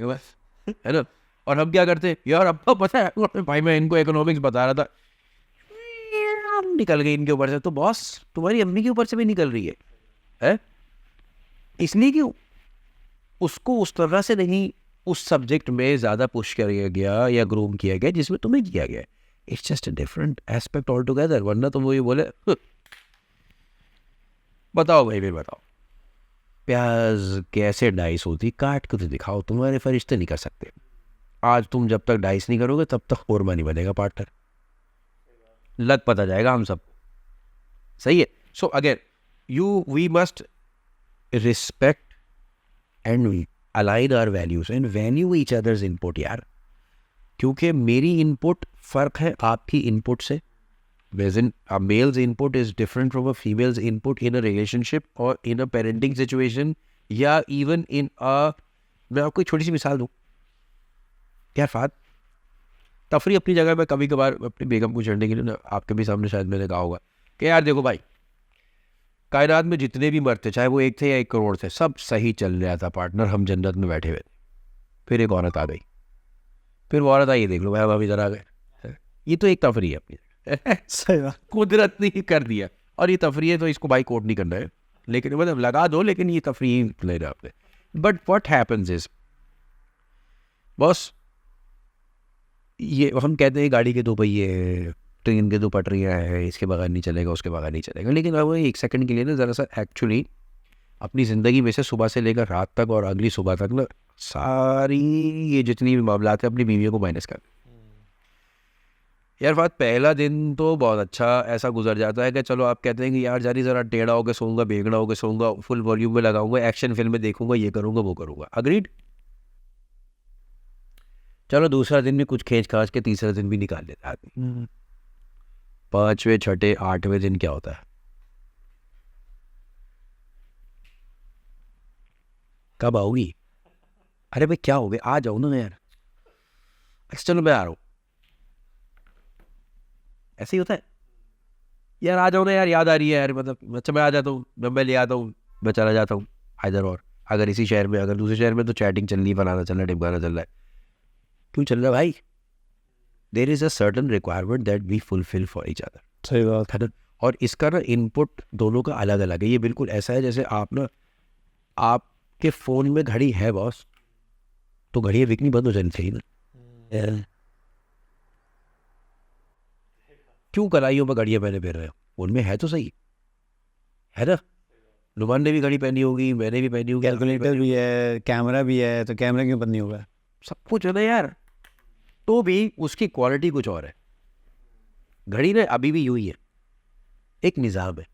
है ना। और हम क्या करते हैं यार, अब तो पता है भाई, मैं इनको इकोनॉमिक्स बता रहा था, निकल गई इनके ऊपर से, तो बॉस तुम्हारी अम्मी के ऊपर से भी निकल रही है? इसलिए क्यों उसको उस तरह से नहीं उस सब्जेक्ट में ज़्यादा पुश किया गया या ग्रूम किया गया जिसमें तुम्हें किया गया। It's just a different aspect all together. वरना तुम वो ये बोले बताओ भाई, फिर बताओ प्याज कैसे डाइस होती, काट के तो दिखाओ, तुम्हारे फरिश्ते नहीं कर सकते। आज तुम जब तक डाइस नहीं करोगे तब तक कोरमा नहीं बनेगा पार्टनर, लग पता जाएगा हम सब, सही है। So again we must respect and align our values and value each others input यार, क्योंकि मेरी इनपुट फ़र्क है आपकी इनपुट से। A male's input is different from a female's input in a relationship or in a parenting situation, या even in a, मैं आपको एक छोटी सी मिसाल दूँ यार, फात तफरी अपनी जगह में कभी कभार अपनी बेगम को छेड़ने के लिए ना, आपके भी सामने शायद मैंने कहा होगा कि यार देखो भाई, कायनात में जितने भी मर्द थे, चाहे वो 1 थे या 1 करोड़ थे, सब सही चल रहा था पार्टनर, हम जन्नत में बैठे हुए थे। फिर एक औरत आ गई, फिर वो औरत आई, देख लो भाई हम इधर आ गए। ये तो एक तफरी है अपनी सही बात। कुदरत ने ही कर दिया, और ये तफरी है तो इसको बाई कोट नहीं करना है, लेकिन मतलब लगा दो, लेकिन ये तफरी ले रहा आपने। But what happens is boss, ये हम कहते हैं गाड़ी के 2 पहिए, ट्रेन के 2 पटरियाँ हैं, इसके बगैर नहीं चलेगा, उसके बगैर नहीं चलेगा, लेकिन अब एक सेकंड के लिए ना ज़रा सा एक्चुअली अपनी ज़िंदगी में से सुबह से लेकर रात तक और अगली सुबह तक ना सारी ये जितनी भी मामलात है अपनी बीवियों को माइनस कर। यार बात पहला दिन तो बहुत अच्छा ऐसा गुजर जाता है कि चलो आप कहते हैं कि यार जारी ज़रा टेढ़ा होकर सोऊंगा, बेगड़ा होकर सोऊंगा, फुल वॉल्यूम में लगाऊंगा, एक्शन फिल्में देखूंगा, ये करूंगा वो करूंगा, अग्रीड। चलो दूसरा दिन भी कुछ खींच खाच के तीसरा दिन भी निकाल लेता आदमी। 5वें 6ठे 8वें दिन क्या होता है, कब आओगी, अरे भाई क्या हो गया, आ जाओ ना यार, अच्छा चलो मैं आ रहा हूँ, ऐसे ही होता है यार, आ जाओ ना यार, याद आ रही है यार, मतलब अच्छा मैं आ जाता हूँ, मैं ले आता हूँ, मैं चला जाता हूँ इधर। और अगर इसी शहर में, अगर दूसरे शहर में तो चैटिंग चल रही है, बनाना चल रहा है, टिपकाना चल रहा है, क्यों चल रहा है भाई? There is a certain requirement that we fulfil for each other, सही बात है ना। और इसका ना इनपुट दोनों का अलग अलग है। ये बिल्कुल ऐसा है जैसे आप ना, आपके फ़ोन में घड़ी है बॉस, तो घड़ियाँ बिकनी बंद हो जानी चाहिए ना। क्यों कलाइयों पर घड़ियाँ पहने फिर रहे हो, उनमें है तो सही, है ना। नुमान ने भी घड़ी पहनी होगी, मैंने भी पहनी होगी, कैलकुलेटर भी है, कैमरा भी है, तो कैमरा क्यों बंद नहीं होगा? सब कुछ है ना यार, तो भी उसकी क्वालिटी कुछ और है। घड़ी ना अभी भी यूं ही है, एक निज़ाम है,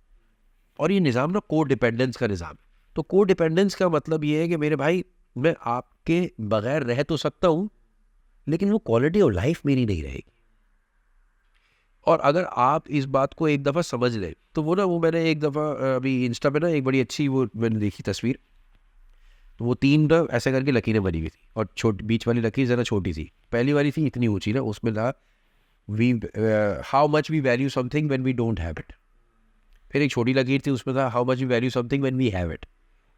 और ये निज़ाम ना को डिपेंडेंस का निज़ाम है। तो को डिपेंडेंस का मतलब ये है कि मेरे भाई मैं आपके बगैर रह तो सकता हूँ, लेकिन वो क्वालिटी ऑफ लाइफ मेरी नहीं रहेगी। और अगर आप इस बात को एक दफ़ा समझ लें तो वो मैंने एक दफ़ा अभी इंस्टा पे ना एक बड़ी अच्छी वो मैंने देखी तस्वीर, तो वो 3 ना ऐसे करके लकीरें बनी हुई थी, और बीच वाली लकीर ज़रा छोटी थी, पहली वाली थी इतनी ऊंची ना, उसमें था we how much we value something when we don't have it. फिर एक छोटी लकीर थी, उसमें था how much we value something when we have it.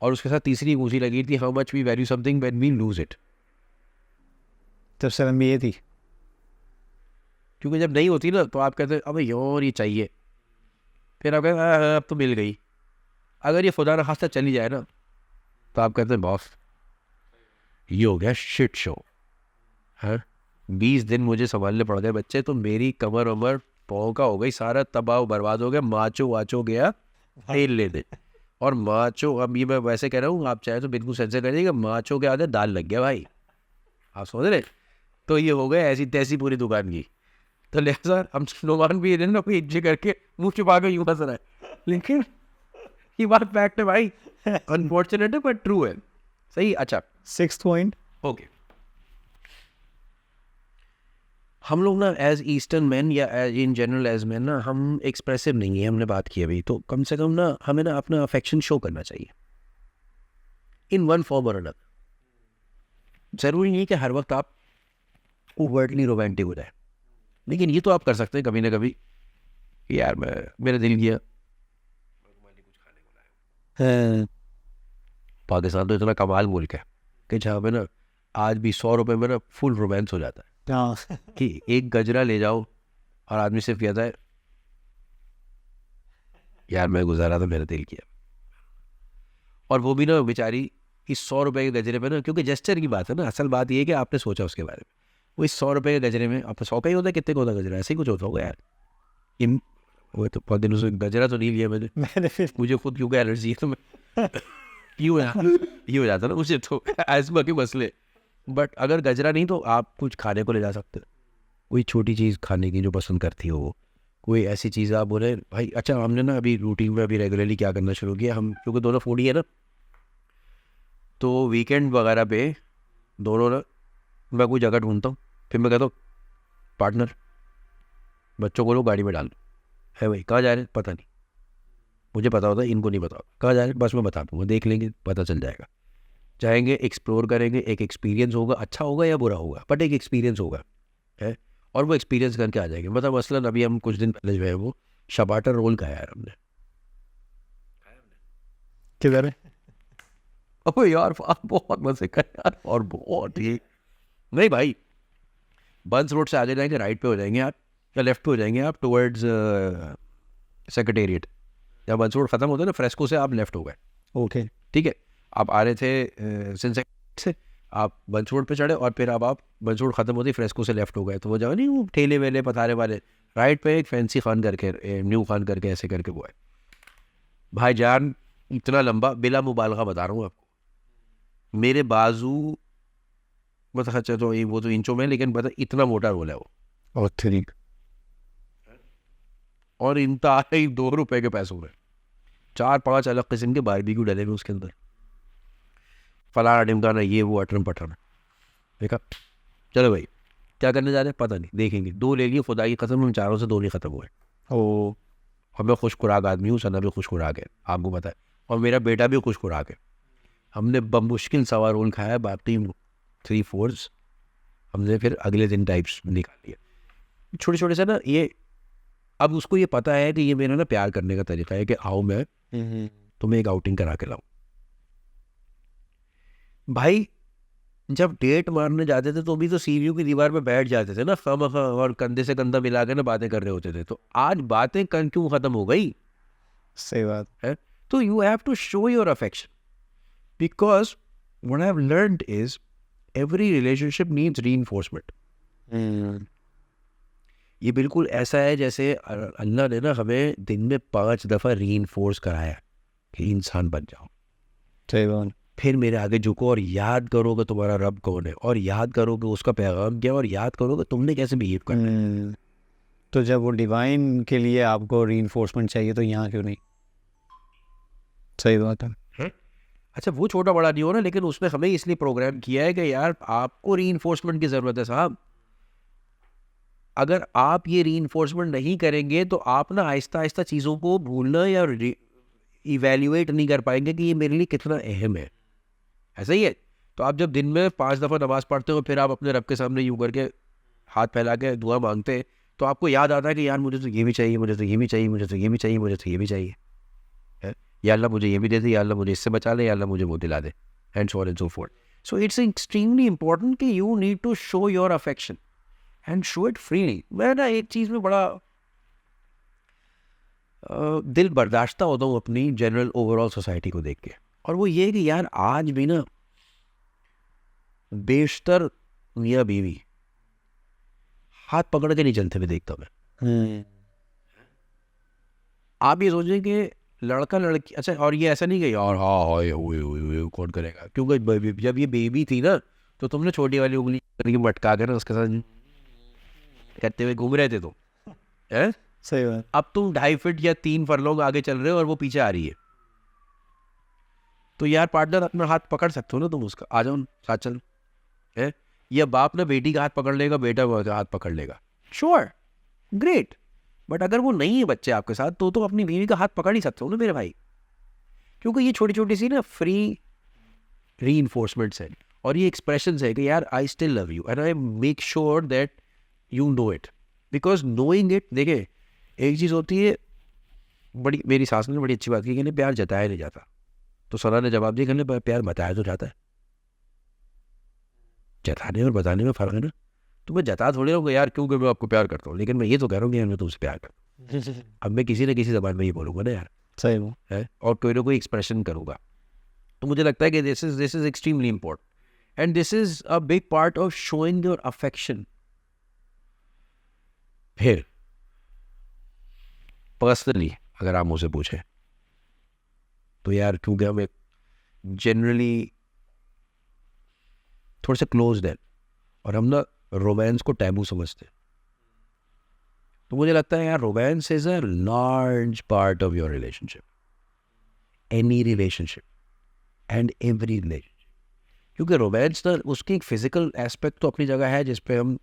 और उसके साथ तीसरी ऊंची लकीर थी how much we value something when we lose it. सबसे लंबी ये थी। क्योंकि जब नहीं होती ना तो आप कहते हैं अबे यार ये चाहिए, फिर आप कहते हैं अब तो मिल गई। अगर ये खुदा न खास्ता चली जाए ना तो आप कहते हैं बॉस ये हो गया शिट शो है, 20 दिन मुझे संभालने पड़ गए बच्चे, तो मेरी कमर वमर पाँव का हो गई सारा तबाह बर्बाद हो गया, माचो वाचो गया तेल ले दे। और माचो, अब ये मैं वैसे कह रहा हूँ, आप चाहे तो बिल्कुल सेंसर कर दीजिएगा, माचो के आगे दाल लग गया भाई, आप समझ रहे। तो ये हो गया ऐसी तैसी पूरी दुकान की। तो लिहाजा हम स्लोगान भी ना कोई इज्जे करके मुंह छुपा के यूं हंस रहा है, लेकिन ये बात फैक्ट है भाई, अनफॉर्चुनेट है बट ट्रू है। सही। अच्छा 6th पॉइंट। ओके, हम लोग ना एज ईस्टर्न मैन या as in general as man ना हम एक्सप्रेसिव नहीं है, हमने बात की अभी, तो कम से कम ना हमें ना अपना अफेक्शन शो करना चाहिए इन वन फॉर्म और अनदर। जरूरी नहीं कि हर वक्त आप ओवरटली रोमांटिक हो जाए, लेकिन ये तो आप कर सकते हैं कभी ना कभी कि यार मेरा दिल किया पाकिस्तान तो इतना कमाल मुल्क है कि जहाँ पे ना आज भी 100 रुपये में ना फुल रोमांस हो जाता है हाँ कि एक गजरा ले जाओ और आदमी सिर्फ कहता है यार मैं गुजारा था मेरा दिल किया। और वो भी ना बेचारी इस 100 रुपये के गजरे पे ना, क्योंकि जेस्चर की बात है ना, असल बात ये है कि आपने सोचा उसके बारे में। वो इस 100 रुपये के गजरे में, आपको 100 का ही होता है, कितने का होता है गजरा, ऐसे ही कुछ होता होगा यार। वो तो बहुत दिनों से गजरा तो नहीं लिया मैंने फिर मुझे खुद क्योंकि एलर्जी है, तो मैं ये हो जाता ना मुझे तो एस्मा के मसले। बट अगर गजरा नहीं तो आप कुछ खाने को ले जा सकते हो, कोई छोटी चीज़ खाने की जो पसंद करती हो, कोई ऐसी चीज़ आप बोले भाई। अच्छा हमने ना अभी रूटीन में अभी रेगुलरली क्या करना शुरू किया, हम क्योंकि दोनों फूडी है ना, तो वीकेंड वगैरह पे दोनों ना मैं कोई जगह ढूंढता हूँ, फिर मैं कहता हूँ पार्टनर बच्चों को लो गाड़ी में डाल है भाई, कहाँ जा रहे हैं पता नहीं, मुझे पता होता है इनको नहीं पता, कहाँ जा रहे हैं बस मैं बता दूँगा, देख लेंगे पता चल जाएगा। जाएंगे एक्सप्लोर करेंगे, एक एक्सपीरियंस होगा, अच्छा होगा या बुरा होगा बट एक एक्सपीरियंस होगा है, और वो एक्सपीरियंस करके आ जाएंगे। मतलब मसलन अभी हम कुछ दिन पहले जो है वो शबाटर रोल खाया यार हमने। किधर है? अबे यार बहुत मजे का यार, और बहुत ही नहीं भाई, बंस रोड से आगे जाएंगे, राइट पे हो जाएंगे आप या लेफ्ट पे हो जाएंगे आप टुवर्ड्स सेक्रेटेरिएट, या बंस रोड खत्म होता है ना फ्रेस्को से, आप लेफ्ट हो गए, ओके ठीक है। आप आ रहे थे सिंसेक्ट से, आप बंस रोड पे चढ़े और फिर अब आप बंस रोड खत्म होती फ्रेस्को से लेफ्ट हो गए, तो वो जाओ नहीं वो ठेले वेले पथारे वाले, राइट पे एक फैंसी खान करके न्यू खान करके ऐसे करके वो है भाईजान, इतना लंबा, बिला मुबालगा बता रहा हूँ आपको, मेरे बाजू मतलब अच्छा तो वो तो इंचों में, लेकिन पता इतना मोटा रोल है वो, और ठीक और इंतहाई 2 रुपए के पैसों में 4-5 अलग किस्म के बारबेक्यू डले हुए उसके अंदर, फलाना ढिमकाना ये वो अटरम पटरम। देखा चलो भाई क्या करने जा रहे हैं पता नहीं, देखेंगे। 2 ले लिए खुदा की कसम, हम 4 से 2 नहीं खत्म हुए। ओ और मैं खुश खुराक आदमी हूँ, सना भी खुश खुराक है आपको पता है, और मेरा बेटा भी खुश खुराक है। हमने बमुश्किल सवा रोल खाया, बाकी 3/4 हमने फिर अगले दिन टाइप्स निकाल लिया, छोटे छोटे से ना ये। अब उसको ये पता है कि ये मेरा ना प्यार करने का तरीका है कि आओ मैं तुम्हें एक आउटिंग करा के लाऊं। भाई जब डेट मारने जाते थे तो भी तो सीढ़ियों की दीवार पे बैठ जाते थे ना खामखा, और कंधे से कंधा मिला के ना बातें कर रहे होते थे। तो आज बातें क्यों खत्म हो गई सही बात है? तो you have to show your affection, because what I have learned is every relationship needs reinforcement. ये बिल्कुल ऐसा है जैसे अल्लाह ने ना हमें दिन में 5 दफ़ा रीइंफोर्स कराया कि इंसान बन जाओ। सही बात फिर मेरे आगे झुको और याद करो कि तुम्हारा रब कौन है, और याद करो कि उसका पैगाम क्या है, और याद करो कि तुमने कैसे बिहेव करना है। तो जब वो डिवाइन के लिए आपको रीइंफोर्समेंट चाहिए तो यहाँ क्यों नहीं? सही बात है। अच्छा वो छोटा बड़ा नहीं हो ना, लेकिन उसने हमें इसलिए प्रोग्राम किया है कि यार आपको रीइंफोर्समेंट की ज़रूरत है साहब। अगर आप ये रीइंफोर्समेंट नहीं करेंगे तो आप ना आहिस्ता आहिस्ता चीज़ों को भूलना या इवेल्युएट नहीं कर पाएंगे कि ये मेरे लिए कितना अहम है। ऐसा ही है। तो आप जब दिन में 5 दफ़ा नमाज पढ़ते हो, फिर आप अपने रब के सामने यूँ करके हाथ फैला के दुआ मांगते हैं, तो आपको याद आता है कि यार मुझे तो ये भी चाहिए, मुझे तो ये भी चाहिए, मुझे तो ये भी चाहिए, मुझे तो ये भी चाहिए, है? या अल्लाह मुझे ये भी दे दे, या अल्लाह मुझे इससे बचा ले, या अल्लाह मुझे वो दिला दे, and so on and so forth. So it's extremely important कि you need to show your affection and show it freely. मैं ना एक चीज़ में बड़ा दिल बर्दाश्ता होता हूँ अपनी जनरल ओवरऑल सोसाइटी को देख के, और वो ये है कि यार आज भी ना बेशतर मियाँ बीवी हाथ पकड़ के नहीं चलते हुए देखता मैं। आप ये सोचें कि लड़का लड़की, अच्छा, और ये ऐसा नहीं कि यार हाँ हाय हुए कौन करेगा, क्योंकि जब ये बेबी थी ना तो तुमने छोटी वाली उंगली करके मटका कर ना उसके साथ करते हुए घूम रहे थे तुम, हैं? सही बात। अब तुम 2.5 फीट या 3 फरलोंग आगे चल रहे हो और वो पीछे आ रही है, तो यार पार्टनर अपना हाथ पकड़ सकते हो ना तुम उसका, आ जाओ साथ चलो, है? या बाप ना बेटी का हाथ पकड़ लेगा, बेटा हाथ पकड़ लेगा, श्योर ग्रेट, बट अगर वो नहीं है बच्चे आपके साथ तो अपनी बीवी का हाथ पकड़ ही सकते हो ना मेरे भाई, क्योंकि ये छोटी छोटी सी ना फ्री रीइंफोर्समेंट्स है और ये एक्सप्रेशंस है कि यार I still love you and I make sure that you know it, because knowing it. देखिए एक चीज़ होती है, बड़ी मेरी सास ने बड़ी अच्छी बात की, कहने प्यार जताया नहीं जाता, तो सना ने जवाब दिया, कहने प्यार बताया तो जाता है, जताने और बताने में फ़र्क है ना। तो मैं जता थोड़ी रहूँगा यार क्योंकि मैं आपको प्यार करता हूँ, लेकिन मैं ये तो कह रहा हूँ कि यार मैं तुमसे प्यार करता हूँ। अब मैं किसी न किसी ज़बान में ये बोलूँगा ना यार, सही बात है, और कोई ना कोई एक्सप्रेशन करूँगा। तो मुझे लगता है कि this is extremely important and this is a big part of showing your affection. फिर पर्सनली अगर आप मुझसे पूछें तो यार क्योंकि हम एक जनरली थोड़े से क्लोज्ड है और हम ना रोमांस को टैबू समझते हैं, तो मुझे लगता है यार romance is a large part of your relationship, any relationship and every relationship, क्योंकि रोमांस ना उसकी एक फिजिकल एस्पेक्ट तो अपनी जगह है जिसपे हम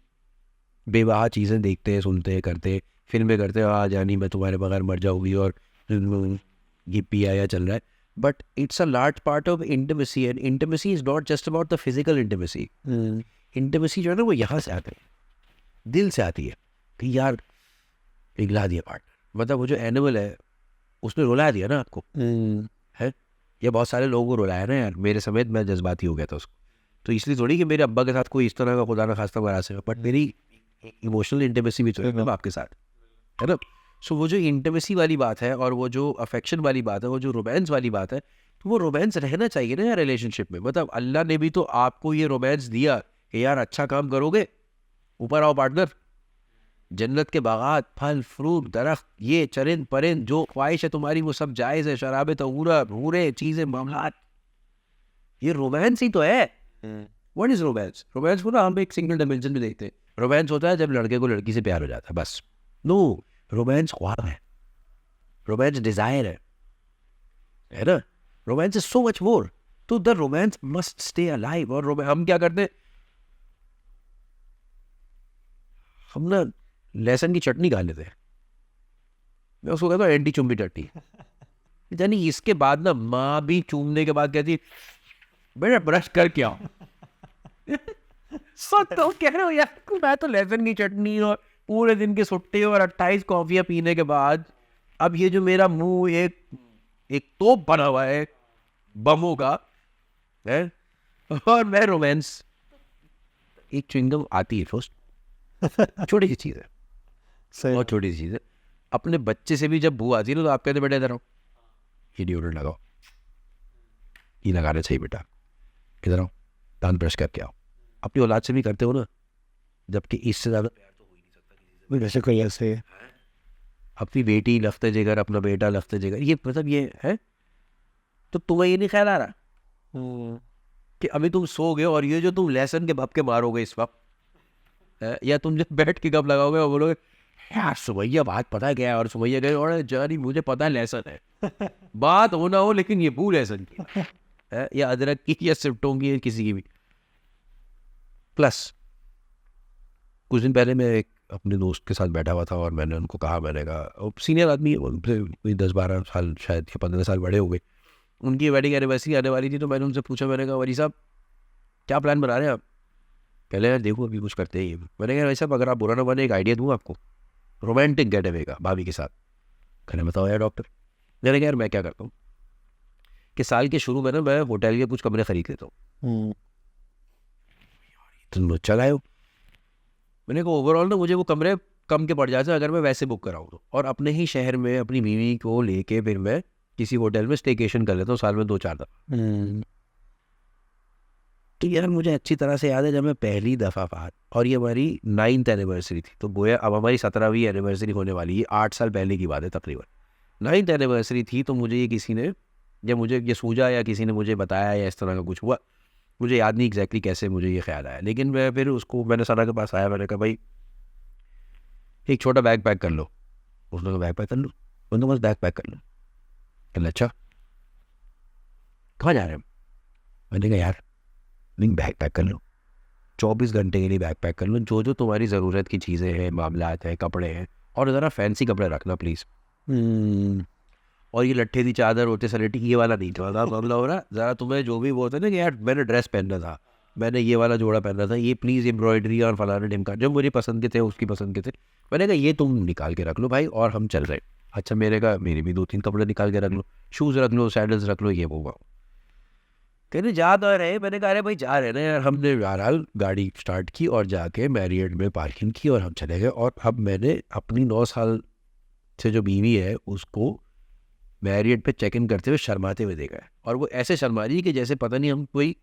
बेवहा चीज़ें देखते हैं, सुनते हैं, करते हैं, फिल्में करते हैं, आ जानी मैं तुम्हारे बगैर मर जाऊंगी और ये पिया चल रहा है, but it's a large part of intimacy and intimacy is not just about the physical intimacy. Intimacy जो है ना वो यहाँ से आती है, दिल से आती है कि यार पिघला दिया पार्टनर, मतलब वो जो एनिमल है उसने रुला दिया ना आपको, है, या बहुत सारे लोगों को रुलाया ना यार, मेरे समेत, मैं जज्बाती हो गया था उसको, तो इसलिए थोड़ी कि मेरे अब्बा के साथ कोई इस तरह का खुदा ना खास्ता मरासिम है, बट मेरी इमोशनल इंटीमेसी भी तो है आपके साथ, है ना। सो वो जो इंटीमेसी वाली बात है और वो जो अफेक्शन वाली बात है, वो जो रोमांस वाली बात है, तो वो रोमांस रहना चाहिए ना यार रिलेशनशिप में। मतलब अल्लाह ने भी तो आपको ये रोमांस दिया कि यार अच्छा काम करोगे ऊपर आओ पार्टनर, जन्नत के बागात, फल फ्रूट, दरख्त, ये चरिंद परिंद, जो ख्वाहिश है तुम्हारी वो सब जायज़ है, शराब तहूरा, भूरे चीज़ें मामलात, ये रोमांस ही तो है। What is romance? रोमांस को ना हम एक सिंगल डायमेंशन में देखते हैं। रोमांस होता है जब लड़के को लड़की से प्यार हो जाता है, बस। नो, रोमांस ख्वाब है, रोमांस डिजायर है ना। Romance is so much more, तो the romance must stay alive. और हम क्या करते हैं, हम ना लहसुन की चटनी खा लेते हैं, मैं उसको कहता हूँ एंटी चुम्बी चटनी। यानी इसके बाद ना माँ भी चूमने के बाद कहती बेटा ब्रश कर क्या तो कह रहे हो यार, मैं तो लहसुन की चटनी और पूरे दिन के सुट्टे और 28 कॉफियां पीने के बाद अब ये जो मेरा मुंह एक तोप बना हुआ है बमों का है, और मैं रोमांस, एक च्युइंगम आती है फर्स्ट, छोटी सी चीज़ है, बहुत छोटी सी चीज़ है। अपने बच्चे से भी जब बू आती है ना तो आप कहते बेटा इधर आओ, ये डिओड्रेंट लगाओ, ये लगाना चाहिए बेटा, इधर आओ दांत ब्रश करके आओ। अपनी औलाद से भी करते हो ना, जबकि इससे ज़्यादा प्यार तो हो ही नहीं सकता किसी से। वैसे कोई ऐसे अपनी बेटी लफ्ते जिगर, अपना बेटा लफ्ते जिगर, ये मतलब ये है, तो तुम्हें ये नहीं ख्याल आ रहा कि अभी तुम सो गए और ये जो तुम लेसन के बप के मारोगे इस वक्त, या तुम जब बैठ के कब लगाओगे और बोलोगे यार सुमैया बात पता है क्या है, और सुमैया कहे और जानी मुझे पता है लेसन है, बात हो ना हो लेकिन ये भू लेसन की है, या अदरक की या सिफ्टों की या किसी की भी। प्लस कुछ दिन पहले मैं एक अपने दोस्त के साथ बैठा हुआ था और मैंने उनको कहा, मैंने कहा सीनियर आदमी है, उनसे कोई 10-12 साल शायद या 15 साल बड़े हो गए, उनकी वेडिंग एनिवर्सरी आने वाली थी, तो मैंने उनसे पूछा, मैंने कहा वली साहब क्या प्लान बना रहे हैं आप? पहले यार देखो अभी कुछ करते ही। मैंने कहा भाई साहब अगर आप बुरा ना बने एक आइडिया दूँ आपको रोमांटिक गेट अवे का भाभी के साथ। कहने बताओ यार डॉक्टर। मैंने कहा यार मैं क्या करता हूँ कि साल के शुरू में ना मैं होटल के कुछ कमरे खरीद लेता हूँ, तुम चल आए हो। मैंने कहा ओवरऑल ना मुझे वो कमरे कम के पड़ जाते हैं अगर मैं वैसे बुक कराऊँ तो, और अपने ही शहर में अपनी बीवी को लेके फिर मैं किसी होटल में स्टेकेशन कर लेता हूँ साल में 2-4 दफ़ा। तो यार मुझे अच्छी तरह से याद है जब मैं पहली दफ़ा बाहर, और ये हमारी 9th एनिवर्सरी थी, तो गोया अब हमारी 17वीं एनिवर्सरी होने वाली है, 8 साल पहले की बात है तकरीबन। 9th एनिवर्सरी थी, तो मुझे ये किसी ने, या मुझे ये सूझा या किसी ने मुझे बताया या इस तरह का कुछ हुआ, मुझे याद नहीं एग्जैक्टली कैसे मुझे ये ख्याल आया, लेकिन मैं फिर उसको मैंने सना के पास आया, मैंने कहा भाई एक छोटा बैग पैक कर लो। उसने कहा बैग पैक कर लो? उन्होंने बस बैग पैक कर लो। कहना अच्छा कहाँ जा रहे हैं? मैंने कहा यार नहीं बैग पैक कर लो, 24 घंटे के लिए बैग पैक कर लो, जो जो तुम्हारी ज़रूरत की चीज़ें हैं, मामलात हैं, कपड़े हैं, और ज़रा फैंसी कपड़े रखना प्लीज़। और ये लट्ठे दी चादर होते सलेटी ये वाला नहीं था मामला हो रहा, ज़रा तुम्हें जो भी वो होता है ना कि यार मैंने ड्रेस पहनना था, मैंने ये वाला जोड़ा पहनना था, ये प्लीज़ एम्ब्रॉयडरी और फलाना ढिमका जो मुझे पसंद के थे उसकी पसंद के थे, मैंने कहा ये तुम निकाल के रख लो भाई और हम चल रहे। अच्छा मेरे कहा मेरे भी 2-3 कपड़े निकाल के रख लो, शूज़ रख लो, सैंडल्स रख लो, ये वो। कहने जा तो रहे, मैंने कहा अरे भाई जा रहे ना यार। हमने बहरहाल गाड़ी स्टार्ट की और जाके मैरियट में पार्किंग की और हम चले गए। और अब मैंने अपनी 9 साल से जो बीवी है उसको मैरियट पे चेक इन करते हुए शर्माते हुए देखा है, और वो ऐसे शर्मा रही है कि जैसे पता नहीं हम कोई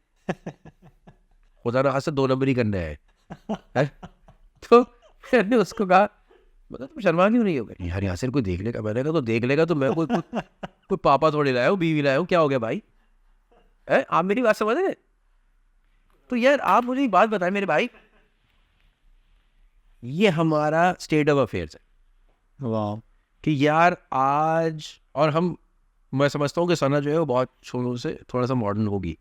खुदा ना से 2 नंबरी करने आए है? तो मैंने उसको कहा मतलब तुम शर्मा क्यों नहीं हो गए? यार यासिर कोई देख लेगा। मैंने कहा तो देख लेगा तो मैं कोई पापा थोड़ी लाया हूँ, बीवी लाया हूँ, क्या हो गया भाई? आप मेरी बात समझ रहे? तो यार आप मुझे एक बात बताएं मेरे भाई, ये हमारा स्टेट ऑफ अफेयर्स है। वाह कि यार आज, और मैं समझता हूँ कि सना जो है वो बहुत शुरू से थोड़ा सा मॉडर्न होगी,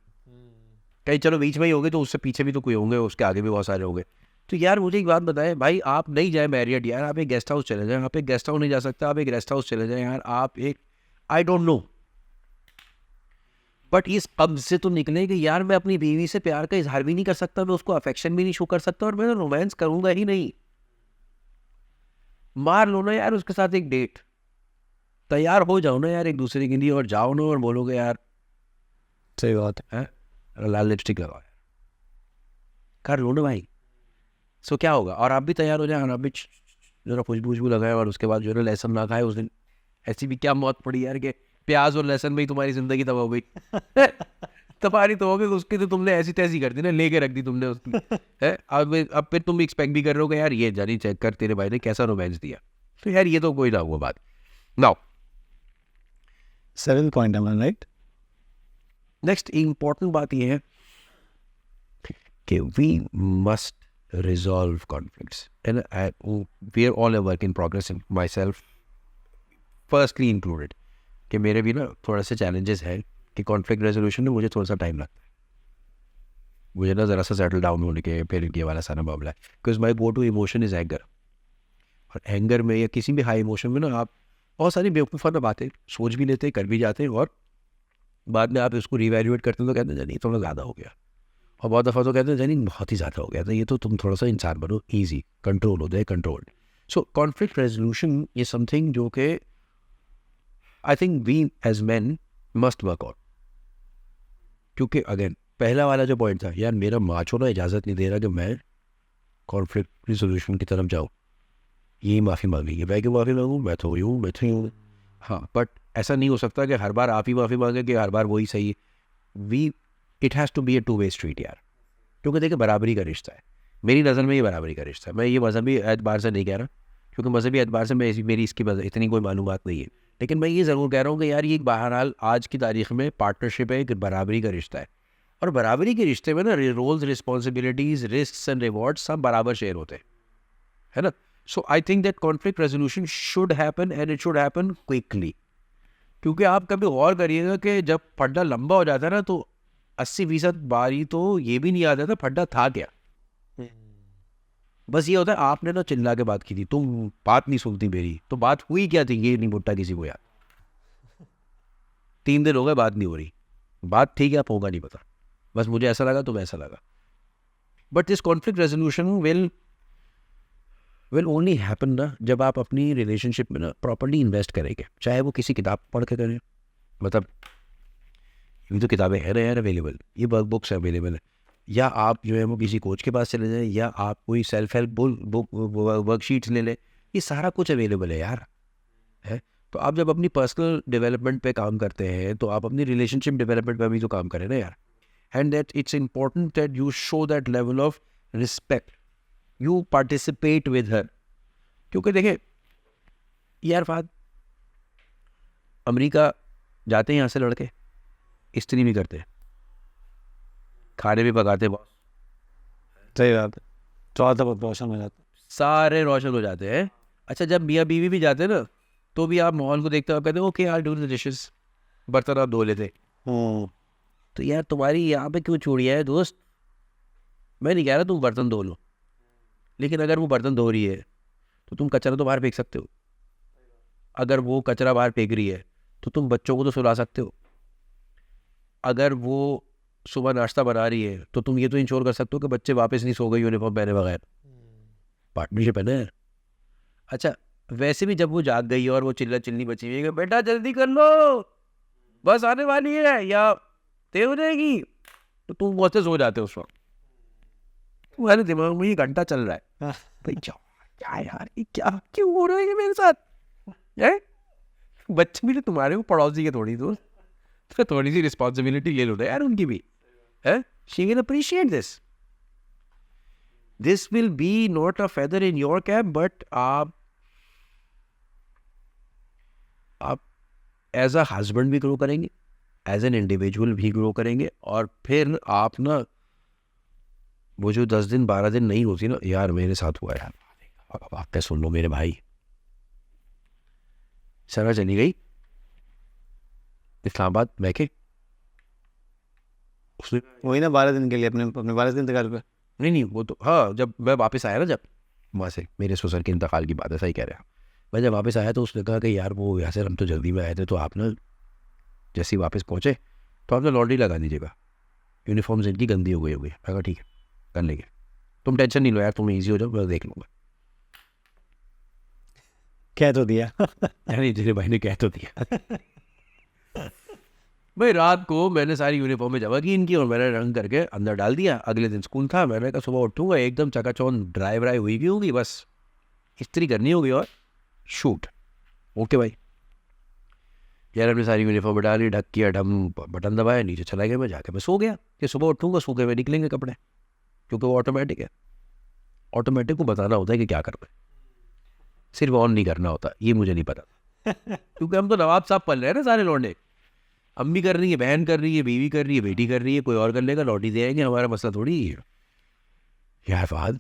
कहीं चलो बीच में ही होंगे तो उससे पीछे भी तो कोई होंगे, उसके आगे भी बहुत सारे होंगे। तो यार मुझे एक बात बताएं भाई, आप नहीं जाए मैरियट यार, आप एक गेस्ट हाउस चले जाएं। आप एक गेस्ट हाउस नहीं जा सकता, आप एक रेस्ट हाउस चले जाएं यार। आप एक आई डोंट नो, बट इस कब से तो निकले कि यार मैं अपनी बीवी से प्यार का इजहार भी नहीं कर सकता, मैं उसको अफेक्शन भी नहीं शो कर सकता, और मैं रोमांस करूंगा ही नहीं। मार लो ना यार उसके साथ एक डेट, तैयार हो जाओ ना यार एक दूसरे के लिए, और जाओ ना और बोलोगे यार सही बात है लाल लिपस्टिक लगाओ, कर लो ना भाई। सो क्या होगा, और आप भी तैयार हो जाए और आप भी जरा खुशबू लगाए, और उसके बाद जो है लहसुन ना खाए उस दिन। ऐसी भी क्या मौत पड़ी यार कि प्याज और लहसुन में ही तुम्हारी जिंदगी तबाह हो गई। तुम्हारी तो हो गई, उसकी तो तुमने ऐसी तैसी कर दी ना, लेके रख दी तुमने उसकी है। अब फिर तुम एक्सपेक्ट भी कर रहे हो कि यार ये जानी चेक कर तेरे भाई ने कैसा रोमांस दिया। तो यार ये तो कोई ना हुआ बात। नाउ 7th पॉइंट है राइट। नेक्स्ट इम्पोर्टेंट बात ये है कि we must resolve conflicts, and we are all a work in progress, and myself firstly included, कि मेरे भी ना थोड़ा सा challenges है कि conflict resolution में मुझे थोड़ा सा टाइम लगता है, मुझे ना ज़रा सा सेटल डाउन होने के फिर ये वाला सारा मामला है। Because my go to emotion is anger, और एंगर में या किसी भी हाई इमोशन में ना आप बहुत सारी बेवकूफ़ाना बातें सोच भी लेते हैं, कर भी जाते हैं, और बाद में आप इसको रिवैल्यूएट करते हैं तो कहते हैं नहीं थोड़ा ज़्यादा हो गया, और बहुत दफ़ा तो कहते हैं जानी बहुत ही ज़्यादा हो गया था, ये तो तुम थोड़ा सा इंसान बनो, ईजी कंट्रोल हो जाए, कंट्रोल्ड। सो कॉन्फ्लिक्ट रेजोल्यूशन ये समथिंग जो कि I think we as man must work out. क्योंकि अगेन पहला वाला जो पॉइंट था, यार मेरा माचो ना इजाज़त नहीं दे रहा कि मैं कॉन्फ्लिक्ट रिजोल्यूशन की तरफ जाऊँ, ये माफ़ी मांगी, मैं क्यों माफ़ी मांगूँ, मैं तो यूँ मैं तो यूँ। हाँ बट ऐसा नहीं हो सकता कि हर बार आप ही माफ़ी मांगे कि हर बार वही सही है। It has to be a 2-way street यार। क्योंकि देखिए बराबरी का रिश्ता है, मेरी नज़र में ये बराबरी का रिश्ता है। मैं ये मजहबी एतबार से नहीं कह रहा, क्योंकि मजहबी एतबार से मेरी इसकी इतनी कोई मालूमात नहीं है, लेकिन मैं ये ज़रूर कह रहा हूँ कि यार ये बहरहाल आज की तारीख में पार्टनरशिप है, एक बराबरी का रिश्ता है। और बराबरी के रिश्ते में ना roles, responsibilities, risk and rewards सब बराबर शेयर होते हैं, है ना. So I think that conflict resolution should happen and it should happen quickly. क्योंकि आप कभी गौर करिएगा कि जब फड्डा लंबा हो जाता है ना, तो 80% बारी तो ये भी नहीं याद आता फड्डा था क्या. बस ये होता है आपने ना चिल्ला के बात की थी, तुम बात नहीं सुनती मेरी, तो बात हुई क्या थी ये नहीं भुट्टा किसी को याद. 3 दिन हो गए बात नहीं हो रही, बात ठीक है आप होगा नहीं पता, बस मुझे ऐसा लगा तो ऐसा लगा. But this conflict resolution will only happen ना जब आप अपनी रिलेशनशिप में ना प्रॉपर्ली इन्वेस्ट करेंगे. चाहे वो किसी किताब पढ़ के करें, मतलब ये तो किताबें हैं ना यार अवेलेबल, ये वर्क बुक्स अवेलेबल है, या आप जो है वो किसी कोच के पास चले जाएं, या आप कोई सेल्फ हेल्प बुक वर्कशीट्स ले लें, ये सारा कुछ अवेलेबल है यार, है. तो आप जब अपनी पर्सनल डेवलपमेंट पे काम करते हैं तो आप अपनी रिलेशनशिप डेवलपमेंट पे भी तो काम करें ना यार. And that it's important that you show that level of respect, you participate with her. क्योंकि देखें यार फाद, अमेरिका जाते हैं यहाँ से लड़के, स्त्री भी करते हैं, खाने भी पकाते हैं, सही बात है, चौथा बहुत रोशन हो जाता सारे रोशन हो जाते हैं. अच्छा जब मियाँ बीवी भी जाते हैं ना, तो भी आप माहौल को देखते हो, आप कहते हो okay I do the dishes, बर्तन आप धो लेते. है. तो यार तुम्हारी यहाँ पे क्यों चूड़ियाँ है दोस्त. मैं नहीं कह रहा तुम बर्तन धो लो, लेकिन अगर वो बर्तन धो रही है तो तुम कचरा तो बाहर फेंक सकते हो. अगर वो कचरा बाहर फेंक रही है तो तुम बच्चों को तो सुला सकते हो. अगर वो सुबह नाश्ता बना रही है तो तुम ये तो इंश्योर कर सकते हो कि बच्चे वापस नहीं सो गए यूनिफॉर्म पहने बगैर. पार्टनरशिप है ना. अच्छा वैसे भी जब वो जाग गई और वो चिल्ला चिल्ली बची हुई है कि बेटा जल्दी कर लो बस आने वाली है या देर हो जाएगी, तो तुम बहुत से सो जाते हो उस वक्त. तुम्हारे दिमाग में ये घंटा चल रहा है भाई क्या यार ये क्या क्यों हो रहा है ये मेरे साथ है. बच्चे भी तो तुम्हारे वो पड़ोसी के थोड़ी दोस्त, तो थोड़ी सी रिस्पॉन्सिबिलिटी ले लो ना यार उनकी भी, है. She will appreciate this. This will be not a feather in your cap, but आप एज अ हस्बैंड भी ग्रो करेंगे, एज एन इंडिविजुअल भी ग्रो करेंगे. और फिर आप ना वो जो 10 दिन 12 दिन नहीं होती ना, यार मेरे साथ हुआ यार, अब आप क्या सुन लो मेरे भाई. सरा चली गई इस्लामाबाद मैके, उसने वही ना 12 दिन के लिए अपने अपने 12 दिन इंतकाल पे. नहीं वो तो हाँ, जब मैं वापस आया ना, जब वहाँ से मेरे ससुर के इंतकाल की बात है, सही कह रहे हैं. मैं जब वापस आया तो उसने कहा कि यार वो यहाँ से हम तो जल्दी में आए थे, तो आप ना जैसे ही वापस पहुँचे तो आप ना लॉन्ड्री लगा दीजिएगा, यूनिफॉर्म्स इनकी गंदी हो गई होगी. मैं कहा ठीक है कर लेंगे, तुम टेंशन नहीं लो यार, तुम ईजी हो जाओ, मैं देख लूँगा. कह तो दिया. यानी तेरे भाई ने कह तो दिया. भाई रात को मैंने सारी यूनिफॉर्म में जमा की इनकी और मैंने रंग करके अंदर डाल दिया. अगले दिन स्कूल था, मैंने कहा सुबह उठूंगा एकदम चकाचौंध ड्राई व्राई हुई भी होगी, बस इस्त्री करनी होगी और शूट. ओके भाई यार अपनी सारी यूनिफॉर्म डाली, ढक किया, बटन दबाया, नीचे चला गया. मैं जाके मैं सो गया कि सुबह उठूंगा सूखे हुए निकलेंगे कपड़े, क्योंकि वो ऑटोमेटिक है. ऑटोमेटिक को बताना होता है कि क्या करना है, सिर्फ ऑन नहीं करना होता. ये मुझे नहीं पता क्योंकि हम तो नवाब साहब पल रहे हैं ना सारे लौंडे. अम्मी कर रही है, बहन कर रही है, बीवी कर रही है, बेटी कर रही है, कोई और कर लेगा, लौटी दे आएंगे, हमारा मसला थोड़ी है यार. फहद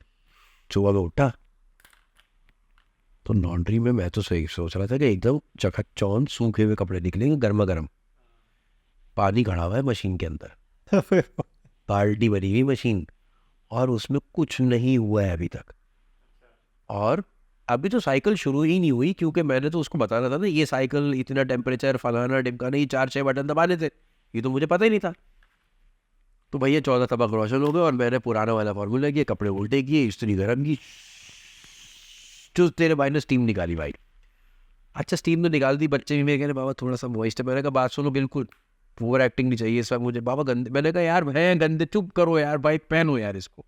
सुबह में उठा तो लॉन्ड्री में मैं तो सही सोच रहा था कि एकदम चकाचौंध सूखे हुए कपड़े निकलेंगे, गर्मा गर्म. पानी खड़ा हुआ है मशीन के अंदर, बाल्टी बनी हुई मशीन, और उसमें कुछ नहीं हुआ है अभी तक. और अभी तो साइकिल शुरू ही नहीं हुई, क्योंकि मैंने तो उसको बताना था ना ये साइकिल इतना टेम्परेचर फलाना टिमकाना, ये 4-6 बटन दबाने थे, ये तो मुझे पता ही नहीं था. तो भैया 14 तबक रोशन हो गए और मैंने पुराना वाला फार्मूला किया, कपड़े उल्टे किए, इस्त्री गर्म की, जो तेरे भाई ने स्टीम निकाली भाई. अच्छा स्टीम तो निकाल दी, बच्चे भी मेरे कहने बाबा थोड़ा सा मॉइस्ट है. मैंने कहा बात सुनो, बिल्कुल ओवर एक्टिंग नहीं चाहिए इस वक्त मुझे बाबा, गंदे. मैंने कहा यार भैया गंदे, चुप करो यार भाई, पहनो यार इसको,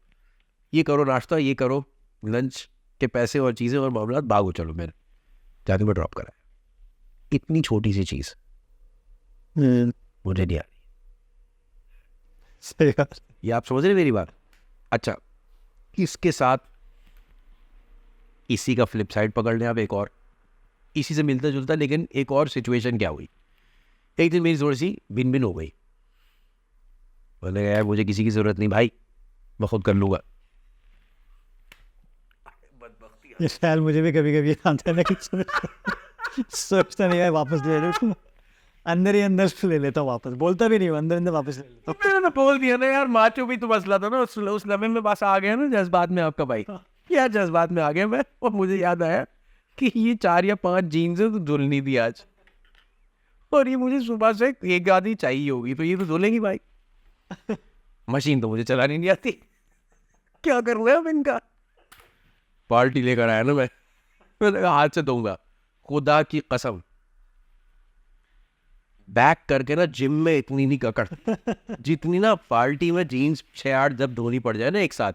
ये करो नाश्ता, ये करो लंच के पैसे और चीज़ें और मामला, भागो चलो. मैंने जाके मैं ड्रॉप कराया. इतनी छोटी सी चीज़ मुझे नहीं आ रही. सही बात. ये आप समझ रहे मेरी बात. अच्छा इसके साथ इसी का फ्लिप साइड पकड़ लें आप, एक और इसी से मिलता जुलता, लेकिन एक और सिचुएशन क्या हुई. एक दिन मेरी थोड़ी सी भिन भिन हो गई, मैंने कहा यार मुझे किसी की ज़रूरत नहीं भाई, मैं खुद कर लूँगा। ये ख्याल मुझे भी कभी कभी आता है ना कि सोचता नहीं है वापस ले लो, अंदर ही अंदर ले लेता हूँ वापस, बोलता भी नहीं हूँ, अंदर अंदर वापस ले लेता तो मैंने बोल दिया ना यार, माचो भी तो मसला था ना उस लम्हे में, बस आ गया ना जज्बात में आपका भाई, यार जज्बात में आ गया मैं। और मुझे याद आया कि ये 4 या 5 जीन्स तो धुलनी थी आज, और ये मुझे सुबह से एक आधी चाहिए होगी, तो ये तो धुलेगी भाई। मशीन तो मुझे चलानी नहीं आती, क्या करूँगा अब इनका। पार्टी लेकर आया ना मैंने कहा हाथ से दूंगा, खुदा की कसम बैक करके ना जिम में इतनी नहीं ककड़ जितनी ना पार्टी में जीन्स 6-8 जब धोनी पड़ जाए ना एक साथ,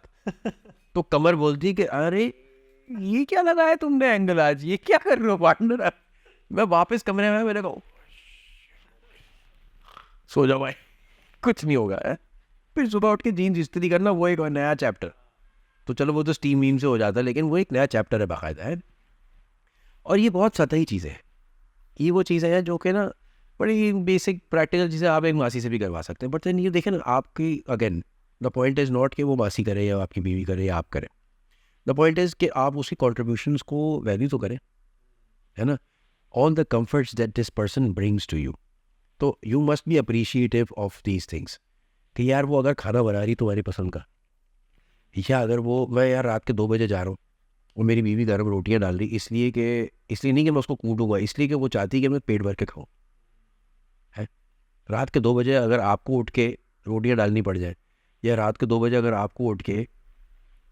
तो कमर बोलती कि अरे ये क्या लगाया तुमने एंगल आज, ये क्या कर रहे हो पार्टनर। मैं वापस कमरे में, मेरे को सो जाओ भाई, कुछ नहीं होगा है। फिर सुबह उठ के जीन्स इस्त्री करना, वो एक नया चैप्टर। तो चलो वो तो स्टीम वीम से हो जाता है, लेकिन वो एक नया चैप्टर है बाकायदा है। और ये बहुत सतही चीज़ें हैं, ये वो चीज़ें हैं जो कि ना बड़ी बेसिक प्रैक्टिकल चीज़ें आप एक मासी से भी करवा सकते हैं। बट ये देखें ना, आपकी again the point is not कि वो मासी करे या आपकी बीवी करे या आप करें, द पॉइंट इज़ कि आप उसकी कॉन्ट्रीब्यूशंस को वैल्यू तो करें, है ना, all the comforts that this person brings to you. तो you must be appreciative of these things कि यार वो अगर खाना बना रही तुम्हारी पसंद का, या अगर वो मैं यार रात के 2 बजे जा रहा हूँ और मेरी बीवी गर्म रोटियां डाल रही, इसलिए नहीं कि मैं उसको कूटूंगा, इसलिए कि वो चाहती है कि मैं पेट भर के खाऊँ है। रात के 2 बजे अगर आपको उठ के रोटियां डालनी पड़ जाए, या रात के 2 बजे अगर आपको उठ के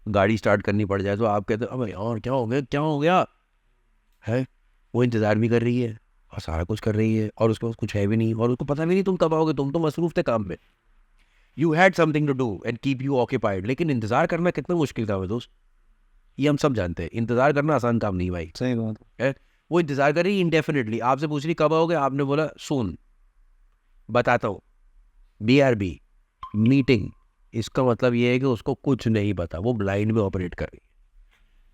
गाड़ी स्टार्ट करनी पड़ जाए, तो आप कहते हैं अबे यार क्या हो गया, क्या हो गया है। वो इंतज़ार भी कर रही है और सारा कुछ कर रही है, और उसके पास कुछ है भी नहीं, और उसको पता भी नहीं तुम कब आओगे, तुम तो मसरूफ थे काम में। You had something to do and keep you occupied. लेकिन इंतज़ार करना कितना मुश्किल था मेरे दोस्त, ये हम सब जानते हैं। इंतज़ार करना आसान काम नहीं भाई, सही बात है। वो इंतज़ार कर रही इंडेफिनेटली, आपसे पूछ रही कब आओगे, आपने बोला सून, बताता हूँ, BRB मीटिंग। इसका मतलब ये है कि उसको कुछ नहीं पता, वो ब्लाइंड में ऑपरेट कर रही है।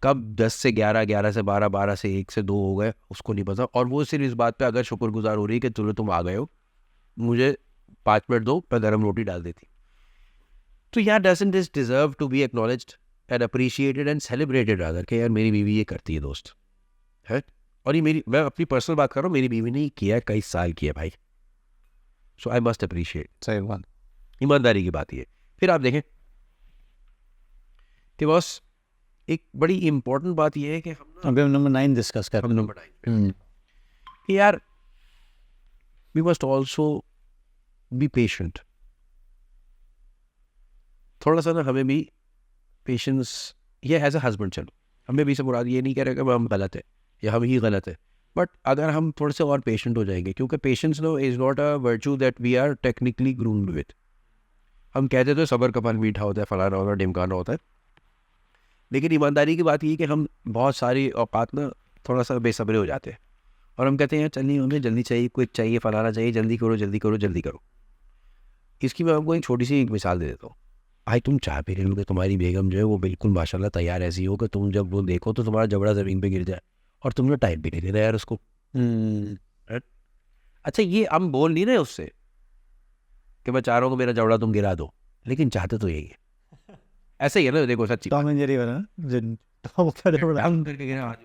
कब 10 से 11, 11 से 12, 12 से 1 से 2 हो गए उसको नहीं पता, और वो सिर्फ इस बात पे अगर शुक्रगुजार हो रही है कि चलो तुम आ गए हो, मुझे 5 मिनट दो, मैं गर्म रोटी डाल देती। तो यार doesn't this deserve to be acknowledged and appreciated and celebrated rather कि यार मेरी बीवी ये करती है दोस्त, है। और ये मेरी, मैं अपनी पर्सनल बात कर रहा हूँ, मेरी बीवी ने किया है, कई साल किया भाई, सो आई मस्ट अप्रिशिएट। सही बात। ईमानदारी की बात ये। फिर आप देखें कि बॉस एक बड़ी इंपॉर्टेंट बात ये है कि अभी हम नंबर 9 डिस्कस कर हम नंबर 9 कि यार we must also be patient. थोड़ा सा ना हमें भी पेशेंस, ये एज अ हस्बैंड, चलो हमें भी से मुराद ये नहीं कह रहे कि हम गलत है या हम ही गलत है, बट अगर हम थोड़े से और पेशेंट हो जाएंगे, क्योंकि patience no is not a virtue that we are technically groomed with. हम कहते तो सबर का फल मीठा होता है, फलाना होता है, ढिमकाना होता है, लेकिन ईमानदारी की बात ये कि हम बहुत सारी औकात ना थोड़ा सा बेसब्रे हो जाते हैं, और हम कहते हैं यार चलिए हमें जल्दी चाहिए, क्विक चाहिए, फलाना चाहिए, जल्दी करो जल्दी करो जल्दी करो। इसकी मैं आपको एक छोटी सी एक मिसाल दे देता हूँ। भाई तुम चाह पी रहे हो कि तुम्हारी बेगम जो है वो बिल्कुल माशाल्लाह तैयार ऐसी हो कि तुम जब वो देखो तो तुम्हारा जबड़ा ज़मीन पे गिर जाए, और तुमने टाइम भी नहीं देना यार उसको। अच्छा ये हम बोल नहीं रहे उससे कि मैं चाह रहा हूँ कि मेरा जबड़ा तुम गिरा दो, लेकिन चाहते तो यही है। ऐसे ही है ना, देखो सच्ची टॉम एंड जेरी वाला जिन टॉम का जबड़ा हम करके गिरा, आज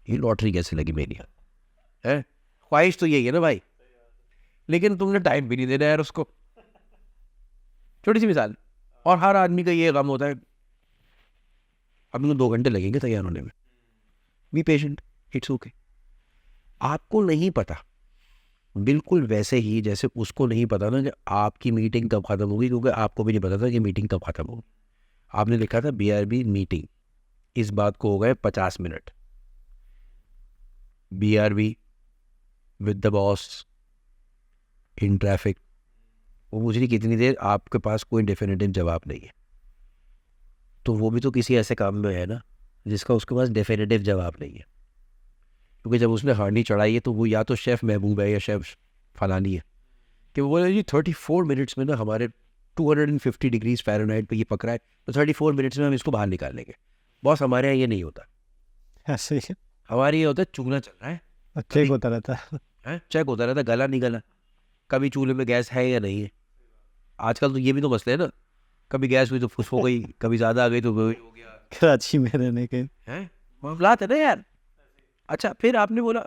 ये लॉटरी कैसे लगी मेरी है। ख्वाहिश तो यही है ना भाई, लेकिन तुमने टाइम भी नहीं देना यार उसको। छोटी सी मिसाल, और हर आदमी का ये गम होता है अब मुझे 2 घंटे लगेंगे तैयार होने में। Be patient, it's okay. आपको नहीं पता, बिल्कुल वैसे ही जैसे उसको नहीं पता ना कि आपकी मीटिंग कब ख़त्म होगी, क्योंकि आपको भी नहीं पता था कि मीटिंग कब ख़त्म होगी। आपने लिखा था BRB मीटिंग, इस बात को हो गए 50 minute. BRB with the boss in traffic, वो पूछ रही कितनी देर, आपके पास कोई डेफिनेटिव जवाब नहीं है। तो वो भी तो किसी ऐसे काम में है ना जिसका उसके पास डेफिनेटिव जवाब नहीं है, क्योंकि जब उसने हांडी चढ़ाई है तो वो या तो शेफ़ महबूब है या शेफ़ फलानी है, कि वो बोले जी 34 मिनट्स में ना हमारे 250 डिग्रीज फ़ारेनहाइट पे ये पक रहा है, तो 34 मिनट्स में हम इसको बाहर निकाल लेंगे। बॉस हमारे यहाँ ये नहीं होता, ऐसे ही हमारे ये होता है चुगना चल रहा है, चेक होता रहता है। चेक होता रहता है, गला नहीं गला, कभी चूल्हे में गैस है या नहीं है। आजकल तो ये भी तो मसले है ना, कभी गैस हुई तो फुस हो गई, कभी ज़्यादा आ गई तो वही हो गया कराची में रहने के है, मामलात है ना यार। अच्छा फिर आपने बोला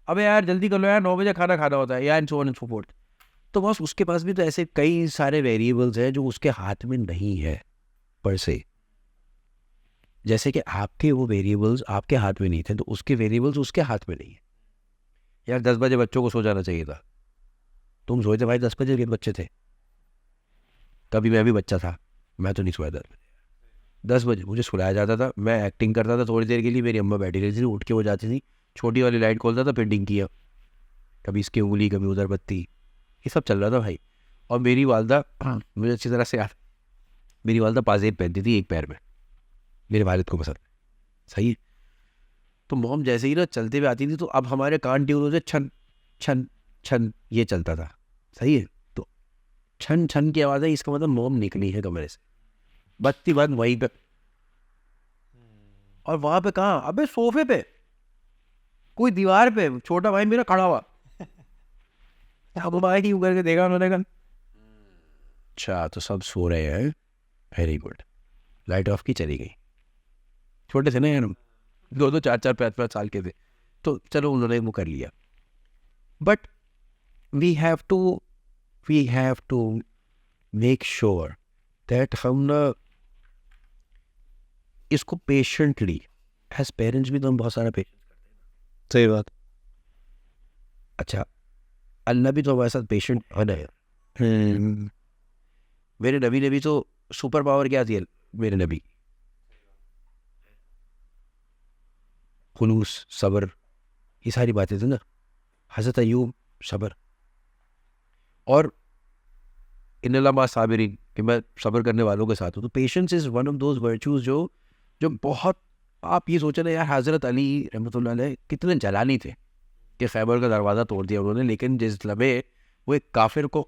अबे यार जल्दी कर लो यार, 9 बजे खाना खाना होता है यार, सो ऑन एंड सो फोर्थ। तो बस उसके पास भी तो ऐसे कई सारे वेरिएबल्स हैं जो उसके हाथ में नहीं है पर से। जैसे कि आपके वो वेरिएबल्स आपके हाथ में नहीं थे, तो उसके वेरिएबल्स उसके हाथ में नहीं है। यार 10 बजे बच्चों को सो जाना चाहिए था, तुम सोए थे भाई 10 बजे के बच्चे थे। कभी मैं भी बच्चा था, मैं तो नहीं सोया 10 बजे मुझे सुलाया जाता था, मैं एक्टिंग करता था थोड़ी देर के लिए, मेरी अम्मा बैठी रहती थी, उठ के वो जाती थी, छोटी वाली लाइट खोलता था, फिर डिंग किया, कभी इसकी उंगली कभी उधर बत्ती, ये सब चल रहा था भाई। और मेरी वालदा, मुझे अच्छी तरह से याद, मेरी वालदा पाजेब पहनती थी एक पैर में, मेरे वालिद को पसंद, सही है। तो मोम जैसे ही ना चलते हुए आती थी तो अब हमारे कान ट्यून होते छन छन छन, ये चलता था, सही है। तो छन छन की आवाज़ है, इसका मतलब मोम निकली है कमरे से, बत्ती बंद वहीं पे। और वहां पे कहाँ, अबे सोफे पे, कोई दीवार पे छोटा भाई मेरा खड़ा हुआ, अब भाई क्यों करके देखा उन्होंने, कहा अच्छा तो सब सो रहे हैं, वेरी गुड, लाइट ऑफ की चली गई। छोटे थे ना यार हम, 2-2 4-4 5-5 साल के थे, तो चलो उन्होंने वो कर लिया। But we have to make sure that हम ना इसको पेशेंटली, एज पेरेंट्स भी तो हम बहुत सारा पेशेंट। सही बात। अच्छा अल्लाह भी तो हमारे साथ पेशेंट है ना यार। मेरे नबी ने भी तो सुपर पावर क्या थी मेरे नबी, खुलूस, सब्र, ये सारी बातें थी ना। हज़रत अय्यूब सब्र, और इन्नल्लाह मा साबिरीन, कि मैं सब्र करने वालों के साथ हूँ। तो patience is one of those virtues जो बहुत, आप ये सोचे ना यार, हज़रत अली रहमतुल्लाह अलैह कितने जलानी थे कि खैबर का दरवाज़ा तोड़ दिया उन्होंने, लेकिन जिस लम्हे वो एक काफिर को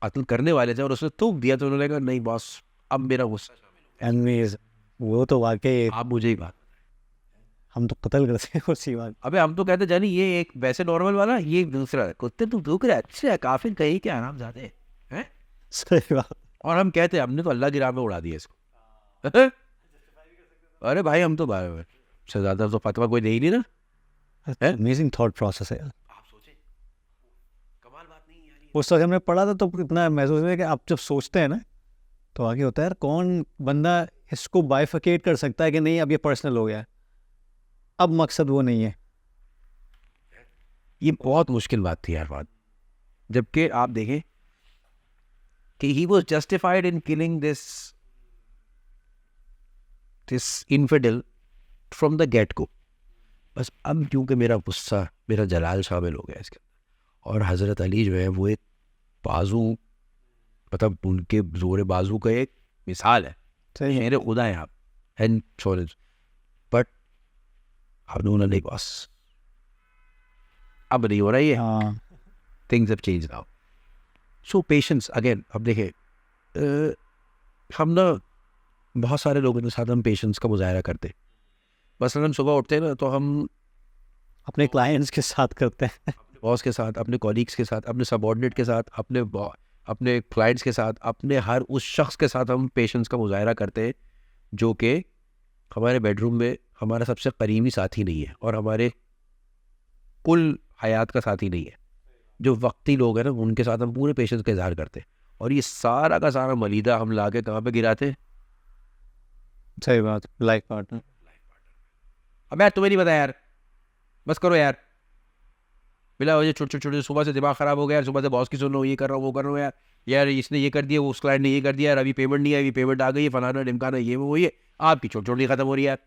कत्ल करने वाले थे और उसने थूक दिया, तो उन्होंने कहा नहीं बॉस, अब मेरा गुस्सा शामिल एनमीज, वो तो वाकई हो, आप मुझे ही बात, हम तो कत्ल करते हैं उसी बात। अबे हम तो कहते जानी ये एक वैसे नॉर्मल वाला, ये दूसरा कुत्ते तुम थूक रहे, अच्छा काफिर कहीं के आराम जाते हैं। सही बात। और हम कहते हमने तो अल्लाह की राह में उड़ा दिया इसको। अरे भाई हम तो से ज्यादा तो फतवा कोई दे ही नहीं ना। अमेजिंग थॉट प्रोसेस है यार। आप सोचे, कमाल बात नहीं यार। उस वक्त हमने पढ़ा था तो इतना महसूस हुआ कि आप जब सोचते हैं ना तो आगे होता है यार, कौन बंदा इसको बाइफिकेट कर सकता है कि नहीं अब ये पर्सनल हो गया है, अब मकसद वो नहीं है। ये बहुत मुश्किल बात थी यार बात, जबकि आप देखें कि he was justified in killing this infidel from the gate को। बस अब क्योंकि मेरा गुस्सा, मेरा जलाल शामिल हो गया इसके अंदर, और हज़रत अली जो है वो एक बाजू, मतलब उनके जोर बाजू का एक मिसाल है, सही है। मेरे खुदा है आप एंड सोल्स। बट अब उन्होंने बस अब नहीं हो रहा ये, हाँ things have changed now. So patience again, अब देखें हम ना बहुत सारे लोगों के साथ हम पेशेंस का मुजाहरा करते। बस हम सुबह उठते हैं ना तो हम अपने क्लाइंट्स के साथ करते हैं। अपने बॉस के साथ, अपने कॉलीग्स के साथ, अपने सबऑर्डिनेट के साथ, अपने क्लाइंट्स के साथ, अपने हर उस शख्स के साथ हम पेशेंस का मुजाहरा करते हैं जो कि हमारे बेडरूम में हमारा सबसे करीबी साथी नहीं है और हमारे कुल हयात का साथी नहीं है। जो वक्ती लोग हैं ना उनके साथ हम पूरे पेशेंस का इजहार करते हैं, और ये सारा का सारा मलीदा हम ला के कहाँ पे गिराते हैं? सही बात, लाइफ पार्टनर। अब यार तुम्हें नहीं पता यार, बस करो यार, मिला वजह छोटे छोटे, सुबह से दिमाग खराब हो गया यार, सुबह से बॉस की सुन रहा हूँ, ये कर रहा हूँ वो कर रहा हूँ यार, यार इसने ये कर दिया, वो उस क्लाइंट ने ये कर दिया यार, अभी पेमेंट नहीं आई, अभी पेमेंट आ गई है, फलाना ढिमकाना, ये वो ये, आपकी छोटी छोटी खत्म हो रही है यार।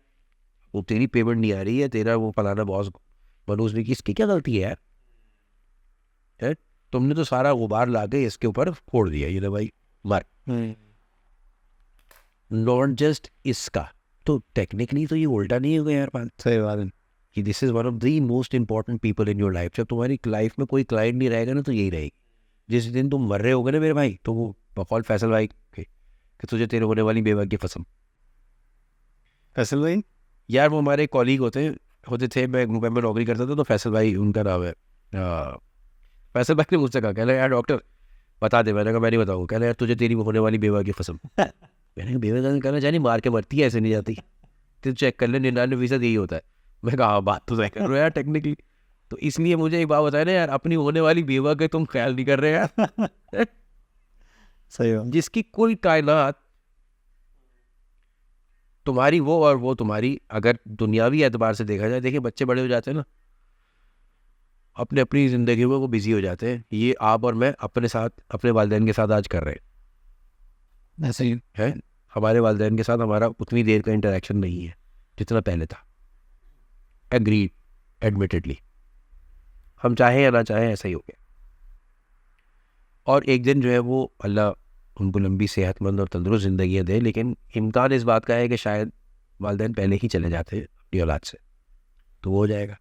वो तेरी पेमेंट नहीं आ रही है, तेरा वो फलाना बॉस मनोज ने की, इसकी क्या गलती है यार? तुमने तो सारा गुबार ला के इसके ऊपर फोड़ दिया, ये ना भाई मर। नॉट जस्ट इसका, तो टेक्निकली तो ये उल्टा नहीं हो गया यार बात। सही बात है कि this is one of the most important people in your life. जब तुम्हारी लाइफ में कोई क्लाइंट नहीं रहेगा ना तो यही रहेगी। जिस दिन तुम मर रहे होगे ना मेरे भाई, तो वो बकौल फैसल भाई के कि तुझे तेरे होने वाली बेवा की कसम। फैसल भाई यार वो हमारे कॉलीग होते थे, मैं ग्रुप में नौकरी करता था, तो फैसल भाई उनका नाम है, फैसल भाई ने मुझसे कहा, कहना यार डॉक्टर बता दे। मैंने कहा मैं नहीं बताऊँगा। कहना यार तुझे तेरी होने वाली बेवा की कसम। मैंने कहा बेवा का कहना जानी मार के मरती है, ऐसे नहीं जाती, तो चेक कर ले 99% यही होता है। मैं कहा हाँ बात तो सही कर रहे हो यार टेक्निकली। तो इसलिए मुझे एक बात बताया ना यार, अपनी होने वाली बेवा के तुम ख्याल नहीं कर रहे यार। सही बात। जिसकी कुल कायनात तुम्हारी वो और वो तुम्हारी, अगर दुनियावी एतबार से देखा जाए, देखिए बच्चे बड़े हो जाते हैं ना, अपने अपनी ज़िंदगी में वो बिजी हो जाते हैं। ये आप और मैं अपने साथ अपने वालिदैन के साथ आज कर रहे हैं, ऐसे ही है। हमारे वालिदैन के साथ हमारा उतनी देर का इंटरेक्शन नहीं है जितना पहले था। एग्रीड, एडमिटेडली, हम चाहें या ना चाहें ऐसा ही हो गया। और एक दिन जो है वो अल्लाह उनको लंबी सेहतमंद और तंदुरुस्त ज़िंदगी दे, लेकिन इम्कान इस बात का है कि शायद वालिदैन पहले ही चले जाते हैं अपनी औलाद से, तो वो हो जाएगा।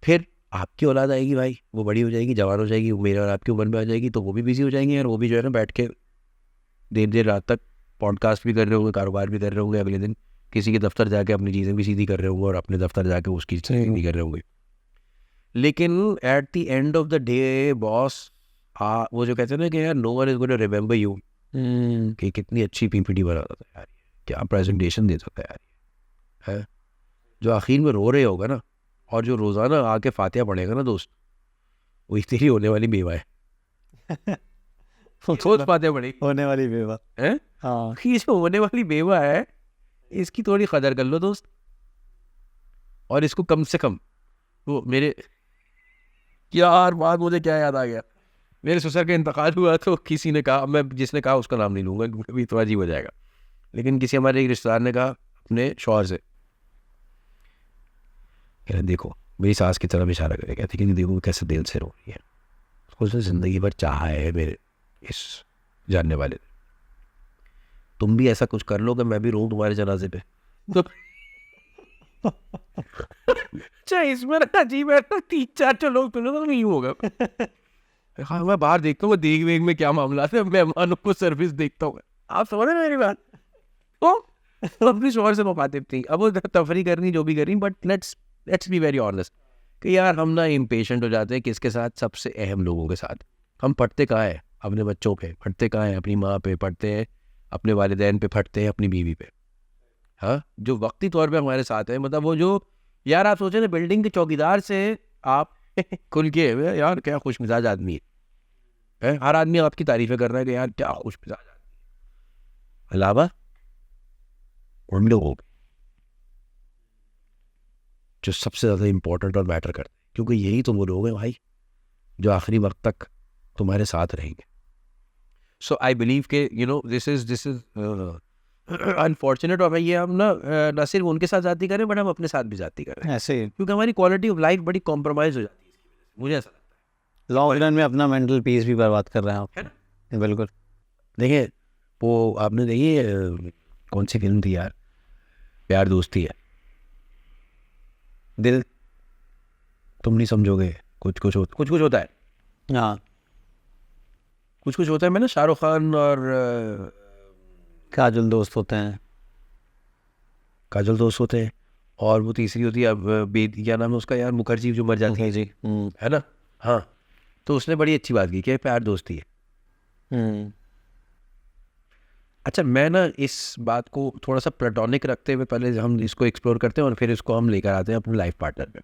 फिर आपकी औलाद आएगी भाई, वो बड़ी हो जाएगी, जवान हो जाएगी, मेरे और आपकी उम्र में आ जाएगी, तो वो भी बिजी हो जाएंगे और वो भी जो है ना बैठ के देर देर रात तक पॉडकास्ट भी कर रहे होंगे, कारोबार भी कर रहे होंगे, अगले दिन किसी के दफ्तर जाके अपनी चीज़ें भी सीधी कर रहे होंगे और अपने दफ्तर जाके उसकी चीज़ें भी कर रहे होंगे। लेकिन at the end of the day boss, वो जो कहते हैं ना कि यार no one is going to remember you, कि कितनी अच्छी पीपीटी बनाता था यार, क्या प्रेजेंटेशन देता था यार, है। जो आखिर में रो रहे होगा ना, और जो रोज़ाना आके फातिहा पढ़ेगा ना दोस्त, वही तेरी होने वाली बेवा है। सोच फातिहा पढ़ेगी, होने वाली बेवा है। हाँ ये जो होने वाली बेवा है, इसकी थोड़ी कदर कर लो दोस्त। और इसको कम से कम, वो मेरे यार बात मुझे क्या याद आ गया, मेरे ससुर का इंतकाल हुआ तो किसी ने कहा, मैं जिसने कहा उसका नाम नहीं लूँगा क्योंकि अभी तो अजीब हो जाएगा, लेकिन किसी हमारे एक रिश्तेदार ने कहा अपने शौहर से, कह देखो मेरी सास की तरफ इशारा करे, कहती कि देखो कैसे दिल से रो रही है, उसने ज़िंदगी भर चाहा है मेरे इस जानने वाले ने, तुम भी ऐसा कुछ कर लो कि मैं भी रोऊं तुम्हारे जनाजे पे। तो अच्छा इसमें ना अजीब है ना, 3-4 लोग तो नहीं होगा। हाँ मैं बाहर देखता हूँ देख वेख में क्या मामला है, मेहमानों को सर्विस देखता हूँ। आप समझ रहे हैं मेरी बात? तो अपनी शौहर से मुखातिब थी, अब वो तफरी करनी जो भी करी, but let's be very honest कि यार हम ना इम्पेशेंट हो जाते हैं किसके साथ, सबसे अहम लोगों के साथ। हम पढ़ते कहाँ हैं? अपने बच्चों पे पढ़ते, कहाँ हैं? अपनी माँ पे पढ़ते हैं, अपने वालिदैन पे पढ़ते हैं, अपनी बीवी पे, हाँ, जो वक्ती तौर पे हमारे साथ है। मतलब वो जो यार आप सोचे ना, बिल्डिंग के चौकीदार से आप खुल के यार क्या खुश मिजाज आदमी है, हर आदमी आपकी तारीफें कर रहा है कि यार क्या खुश मिजाज आदमी है। अलावा उन लोगों के जो सबसे ज़्यादा इम्पोर्टेंट और मैटर करते हैं, क्योंकि यही तो वो लोग हैं भाई जो आखिरी वक्त तक तुम्हारे साथ रहेंगे। सो आई बिलीव के you know this is unfortunate, और ये हम ना सिर्फ उनके साथ जाती करें बट हम अपने साथ भी जाती करें, ऐसे ही क्योंकि हमारी क्वालिटी ऑफ लाइफ बड़ी कॉम्प्रोमाइज़ हो जाती है इसकी वजह से, मुझे ऐसा लगता है। लॉन्ग रन में अपना मेंटल पीस भी बर्बाद कर रहे हैं आप, है ना? बिल्कुल। देखिए वो आपने देखी कौन सी फिल्म थी यार, प्यार दोस्ती है, दिल तुम नहीं समझोगे, कुछ कुछ होता है, हाँ कुछ होता है। मैंने शाहरुख खान और काजल दोस्त होते हैं। काजल दोस्त होते हैं, और वो तीसरी होती है अब क्या नाम है उसका यार, मुखर्जी जो मर जाती है, जी है ना। हाँ, तो उसने बड़ी अच्छी बात की कि प्यार दोस्ती है। अच्छा मैं ना इस बात को थोड़ा सा प्लेटोनिक रखते हुए पहले हम इसको एक्सप्लोर करते हैं और फिर इसको हम लेकर आते हैं अपने लाइफ पार्टनर पे।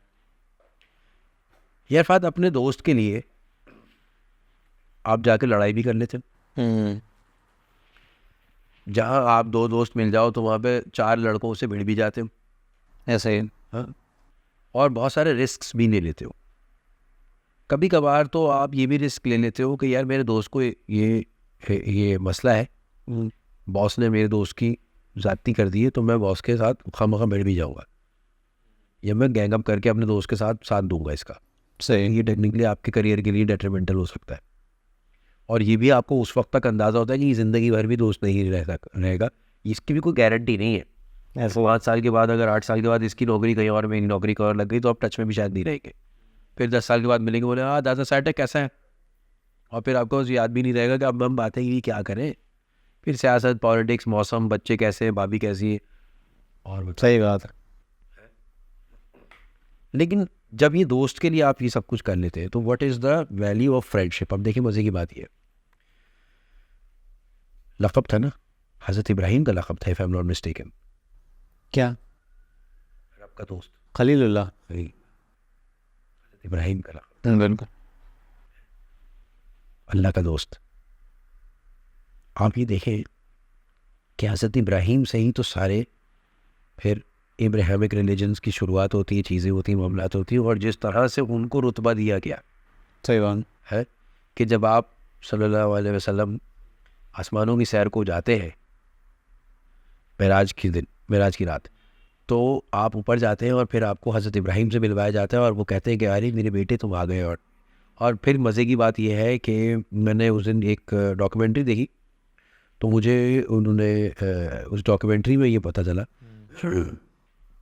यार फात अपने दोस्त के लिए आप जाके लड़ाई भी कर लेते हो, जहाँ आप 2 दोस्त मिल जाओ तो वहाँ पे 4 लड़कों से भिड़ भी जाते हो, ऐसे ही हाँ, और बहुत सारे रिस्क्स भी ले लेते हो। कभी कभार तो आप ये भी रिस्क ले लेते हो कि यार मेरे दोस्त को ये मसला है, बॉस ने मेरे दोस्त की ज़्यादती कर दी है, तो मैं बॉस के साथ खामखा भिड़ भी जाऊँगा, या मैं गैंग अप करके अपने दोस्त के साथ दूंगा इसका। सही। ये टेक्निकली आपके करियर के लिए डेट्रीमेंटल हो सकता है, और ये भी आपको उस वक्त तक अंदाज़ा होता है कि ज़िंदगी भर भी दोस्त नहीं रहेगा, इसकी भी कोई गारंटी नहीं है। ऐसे 5 साल के बाद, अगर 8 साल के बाद इसकी नौकरी कहीं और, मेरी नौकरी कहीं और लग गई, तो आप टच में भी शायद नहीं रहेंगे। फिर 10 साल के बाद मिलेंगे, बोले हाँ दादा सेट है, कैसा है, और फिर आपको याद भी नहीं रहेगा कि अब हम बातें ही क्या करें। फिर सियासत, पॉलिटिक्स, मौसम, बच्चे कैसे हैं, भाभी कैसी है, और सही बात है। लेकिन जब ये दोस्त के लिए आप ये सब कुछ कर लेते हैं तो what is the value of friendship? अब देखिए मज़े की बात ये, लक़ब था ना, हज़रत इब्राहीम का लक़ब था, if I am not mistaken, क्या? रब का दोस्त, खलीलुल्लाह। हज़रत इब्राहीम का लक़ब, बिल्कुल। अल्लाह का दोस्त। आप ये देखें कि हज़रत इब्राहीम से ही तो सारे फिर इब्राहिमिक रिलीजन्स की शुरुआत होती है, चीज़ें होती हैं, मामलात होती हैं, और जिस तरह से उनको रुतबा दिया गया सही बात है कि जब आप सल्लल्लाहु अलैहि वसल्लम आसमानों की सैर को जाते हैं मेराज की रात, तो आप ऊपर जाते हैं और फिर आपको हज़रत इब्राहीम से मिलवाया जाता है और वो कहते हैं कि अरे मेरे बेटे तुम आ गए। और फिर मज़े की बात यह है कि मैंने उस दिन एक डॉक्यूमेंट्री देखी, तो मुझे उन्होंने उस डॉक्यूमेंट्री में ये पता चला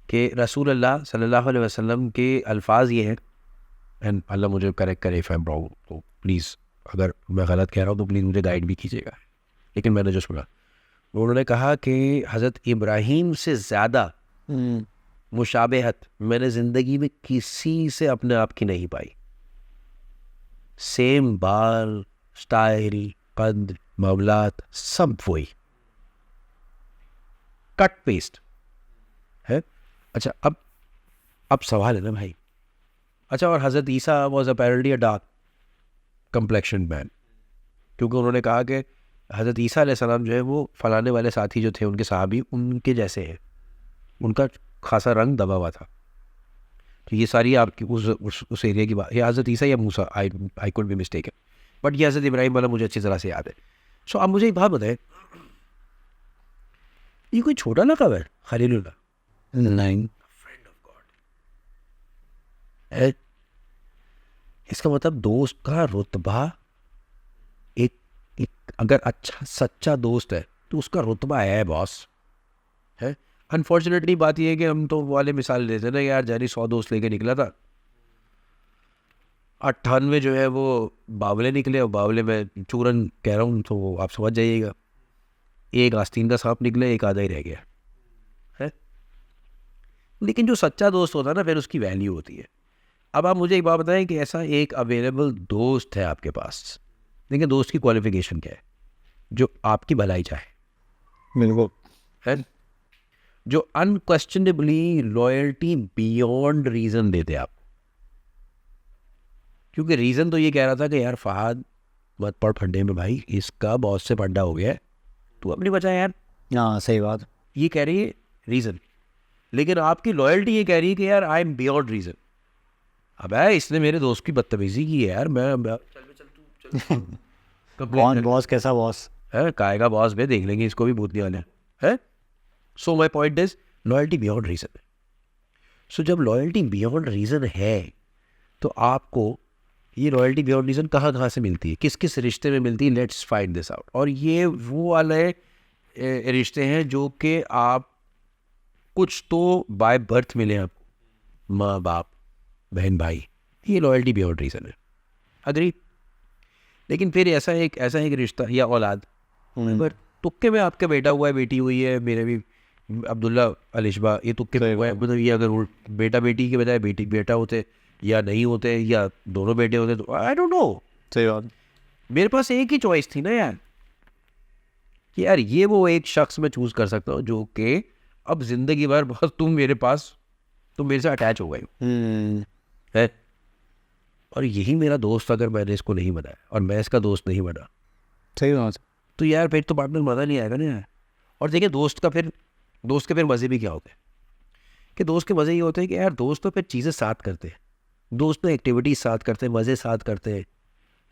कि रसूल अल्लाह सल्लल्लाहु अलैहि वसल्लम के अल्फाज ये हैं, एंड अल्लाह मुझे करेक्ट करे इफ़ आई एम रॉन्ग, तो प्लीज़ अगर मैं गलत कह रहा हूँ तो प्लीज़ मुझे गाइड भी कीजिएगा, लेकिन मैंने जो सुना उन्होंने कहा कि हज़रत इब्राहीम से ज़्यादा मुशाबहत मैंने ज़िंदगी में किसी से अपने आप की नहीं पाई। सेम बाल, स्टाइल, कद, मामलात सब वही, कट पेस्ट है। अच्छा, अब सवाल है ना भाई, अच्छा, और हज़रत Isa was apparently a dark complexion man, क्योंकि उन्होंने कहा कि हज़रत ईसा अलैहिस्सलाम जो है वो फलाने वाले साथी जो थे उनके साहबी उनके जैसे हैं, उनका खासा रंग दबा हुआ था। तो ये सारी आपकी उस एरिया की बात, ये हज़रत ईसा या Musa, I could be mistaken, but ये हज़रत इब्राहीम वाला मुझे अच्छी तरह से याद है। सो आप मुझे एक बात बताएं, ये कोई छोटा लक़ब है खलीलुल्लाह? नहीं। फ्रेंड ऑफ गॉड है। इसका मतलब दोस्त का रुतबा, एक अगर अच्छा सच्चा दोस्त है तो उसका रुतबा है बॉस, है। अनफॉर्चुनेटली बात यह है कि हम तो वाले मिसाल लेते हैं ना यार, जानी 100 दोस्त लेके निकला था, 98 जो है वो बावले निकले, और बावले में चूरन कह रहा हूँ तो आप समझ जाइएगा, एक आस्तीन का सांप निकले, एक आधा ही रह गया है। लेकिन जो सच्चा दोस्त होता है ना, फिर उसकी वैल्यू होती है। अब आप मुझे एक बात बताएं कि ऐसा एक अवेलेबल दोस्त है आपके पास, लेकिन दोस्त की क्वालिफिकेशन क्या है? जो आपकी भलाई चाहे, बिल्कुल है, जो अनक्वेश्चनेबली लॉयल्टी बियॉन्ड रीजन देते आप, क्योंकि रीजन तो ये कह रहा था कि यार फहाद मत पड़ फंडे में भाई, इसका बहुत से फंडा हो गया है, तू अपनी बचा यार। हाँ सही बात। ये कह रही है रीजन, लेकिन आपकी लॉयल्टी ये कह रही है कि यार आई एम बियॉन्ड रीजन। अब यार इसने मेरे दोस्त की बदतमीजी की है यार, मैं कौन बॉस, कैसा बॉस है, काय का बॉस भी देख लेंगे, इसको भी भूतने वाले है। So my point is loyalty beyond reason. So जब लॉयल्टी बियॉन्ड रीजन है तो आपको ये लॉयल्टी बियॉन्ड रीजन कहाँ कहाँ से मिलती है, किस किस रिश्ते में मिलती है, लेट्स फाइंड दिस आउट। और ये वो वाले रिश्ते हैं जो कि आप कुछ तो बाय बर्थ मिले आपको, माँ बाप बहन भाई, ये लॉयल्टी बियॉन्ड रीजन है, अग्री। लेकिन फिर ऐसा एक रिश्ता या औलाद, पर तुक्के में आपका बेटा हुआ है, बेटी हुई है, मेरे भी अब्दुल्ला अलिशबा, ये तुक्के में हुआ है, मतलब ये अगर बेटा बेटी के बजाय बेटी बेटा होते या नहीं होते या दोनों बेटे होते तो आई डोंट नो। सही बात। मेरे पास एक ही चॉइस थी ना यार, कि यार ये वो एक शख्स मैं चूज कर सकता हूँ जो कि अब जिंदगी भर बस तुम मेरे से अटैच हो गए है। और यही मेरा दोस्त, अगर मैंने इसको नहीं बनाया और मैं इसका दोस्त नहीं बना, सही बात। तो यार फिर तो पार्टनर मज़ा नहीं आएगा ना यार। और देखिए दोस्त के फिर मज़े भी क्या होते हैं, कि दोस्त के मज़े ये होते हैं कि यार दोस्त तो फिर चीज़ें साथ करते हैं, दोस्त तो एक्टिविटीज साथ करते हैं, मज़े साथ करते हैं,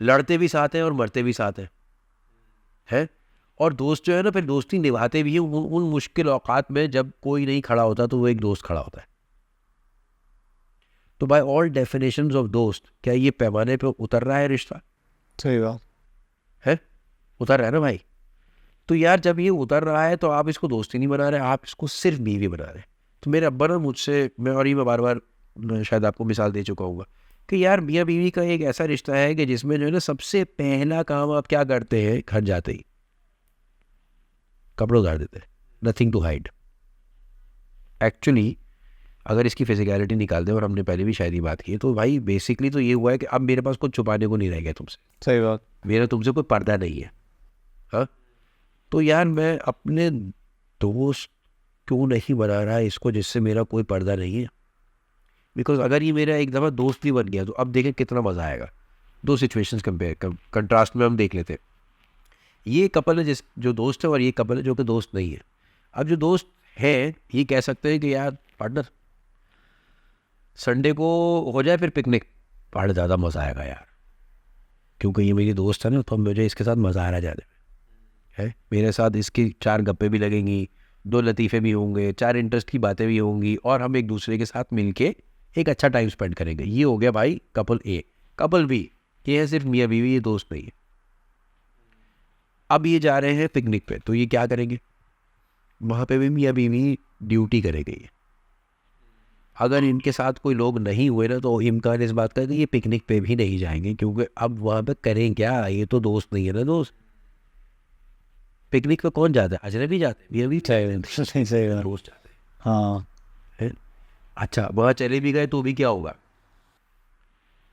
लड़ते भी साथ हैं और मरते भी साथ हैं। और दोस्त जो है ना फिर दोस्ती निभाते भी हैं उन मुश्किल औकात में, जब कोई नहीं खड़ा होता तो वो एक दोस्त खड़ा होता है। तो बाय ऑल डेफिनेशंस ऑफ दोस्त, क्या ये पैमाने पे उतर रहा है रिश्ता? सही बात है, उतर रहा है ना भाई। तो यार जब ये उतर रहा है तो आप इसको दोस्ती नहीं बना रहे, आप इसको सिर्फ बीवी बना रहे। तो मेरे अब्बा ना मुझसे, मैं बार बार शायद आपको मिसाल दे चुका हूँ कि यार मियाँ बीवी का एक ऐसा रिश्ता है कि जिसमें जो है ना सबसे पहला काम आप क्या करते हैं, घर जाते ही कपड़े उतार देते हैं, नथिंग टू हाइड। एक्चुअली अगर इसकी फिजिकलिटी निकाल दें, और हमने पहले भी शायद ये बात की है, तो भाई बेसिकली तो ये हुआ है कि अब मेरे पास कुछ छुपाने को नहीं रह गया तुमसे, सही बात। मेरा तुमसे कोई पर्दा नहीं है। हाँ, तो यार मैं अपने दोस्त क्यों नहीं बना रहा इसको जिससे मेरा कोई पर्दा नहीं है? बिकॉज अगर ये मेरा एक दफ़ा दोस्त भी बन गया तो अब देखें कितना मज़ा आएगा। दो सिचुएशंस कंट्रास्ट में हम देख लेते हैं। ये कपल है जो दोस्त है, और ये कपल है जो कि दोस्त नहीं है। अब जो दोस्त है ये कह सकते हैं कि यार पार्टनर संडे को हो जाए फिर पिकनिक, बड़ा ज़्यादा मज़ा आएगा यार, क्योंकि ये मेरी दोस्त है ना, तो मुझे इसके साथ मज़ा आ रहा जाने में है। मेरे साथ इसकी 4 गप्पे भी लगेंगी, 2 लतीफ़े भी होंगे, 4 इंटरेस्ट की बातें भी होंगी, और हम एक दूसरे के साथ मिलके एक अच्छा टाइम स्पेंड करेंगे। ये हो गया भाई कपल ए। कपल बी, ये है सिर्फ मियाँ बीवी, ये दोस्त नहीं है। अब ये जा रहे हैं पिकनिक पे, तो ये क्या करेंगे? वहाँ पे भी मियाँ बीवी ड्यूटी करेंगे। ये अगर इनके साथ कोई लोग नहीं हुए ना, तो इम्कान इस बात का कि ये पिकनिक पे भी नहीं जाएंगे, क्योंकि अब वहाँ पे करें क्या? ये तो दोस्त नहीं है ना दोस्त। पिकनिक पे कौन जाता है? अजनबी जाते हैं, मियाँ बीवी सही बात। दोस्त जाते हैं। हाँ, है? अच्छा, वहाँ चले भी गए तो भी क्या होगा?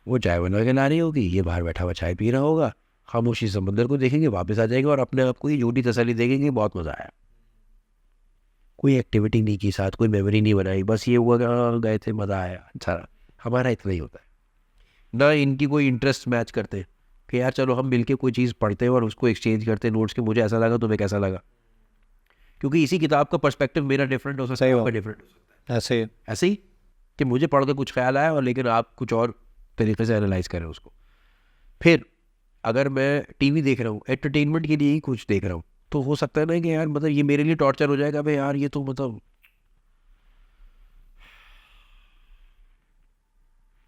वो चाय बना के ला रही होगी, ये बाहर बैठा हुआ चाय पी रहा होगा, खामोशी समंदर को देखेंगे, वापस आ जाएंगे और अपने आप को ही झूठी तसल्ली देखेंगे, बहुत मज़ा आया। कोई एक्टिविटी नहीं की साथ, कोई मेमोरी नहीं बनाई, बस ये हुआ कि हाँ गए थे, मज़ा आया, अच्छा रहा। हमारा इतना ही होता है ना। इनकी कोई इंटरेस्ट मैच करते कि यार चलो हम मिलके कोई चीज़ पढ़ते हैं और उसको एक्सचेंज करते हैं नोट्स के, मुझे ऐसा लगा तुम्हें कैसा लगा, क्योंकि इसी किताब का पर्सपेक्टिव मेरा डिफरेंट हो सकता है, आपका डिफरेंट हो सकता है। ऐसे ही कि मुझे पढ़ के कुछ ख्याल आया, और लेकिन आप कुछ और तरीके से एनालाइज करें उसको। फिर अगर मैं टीवी देख रहा हूँ, एंटरटेनमेंट के लिए ही कुछ देख रहा हूँ, तो हो सकता है ना कि यार मतलब ये मेरे लिए टॉर्चर हो जाएगा। भाई यार ये तो मतलब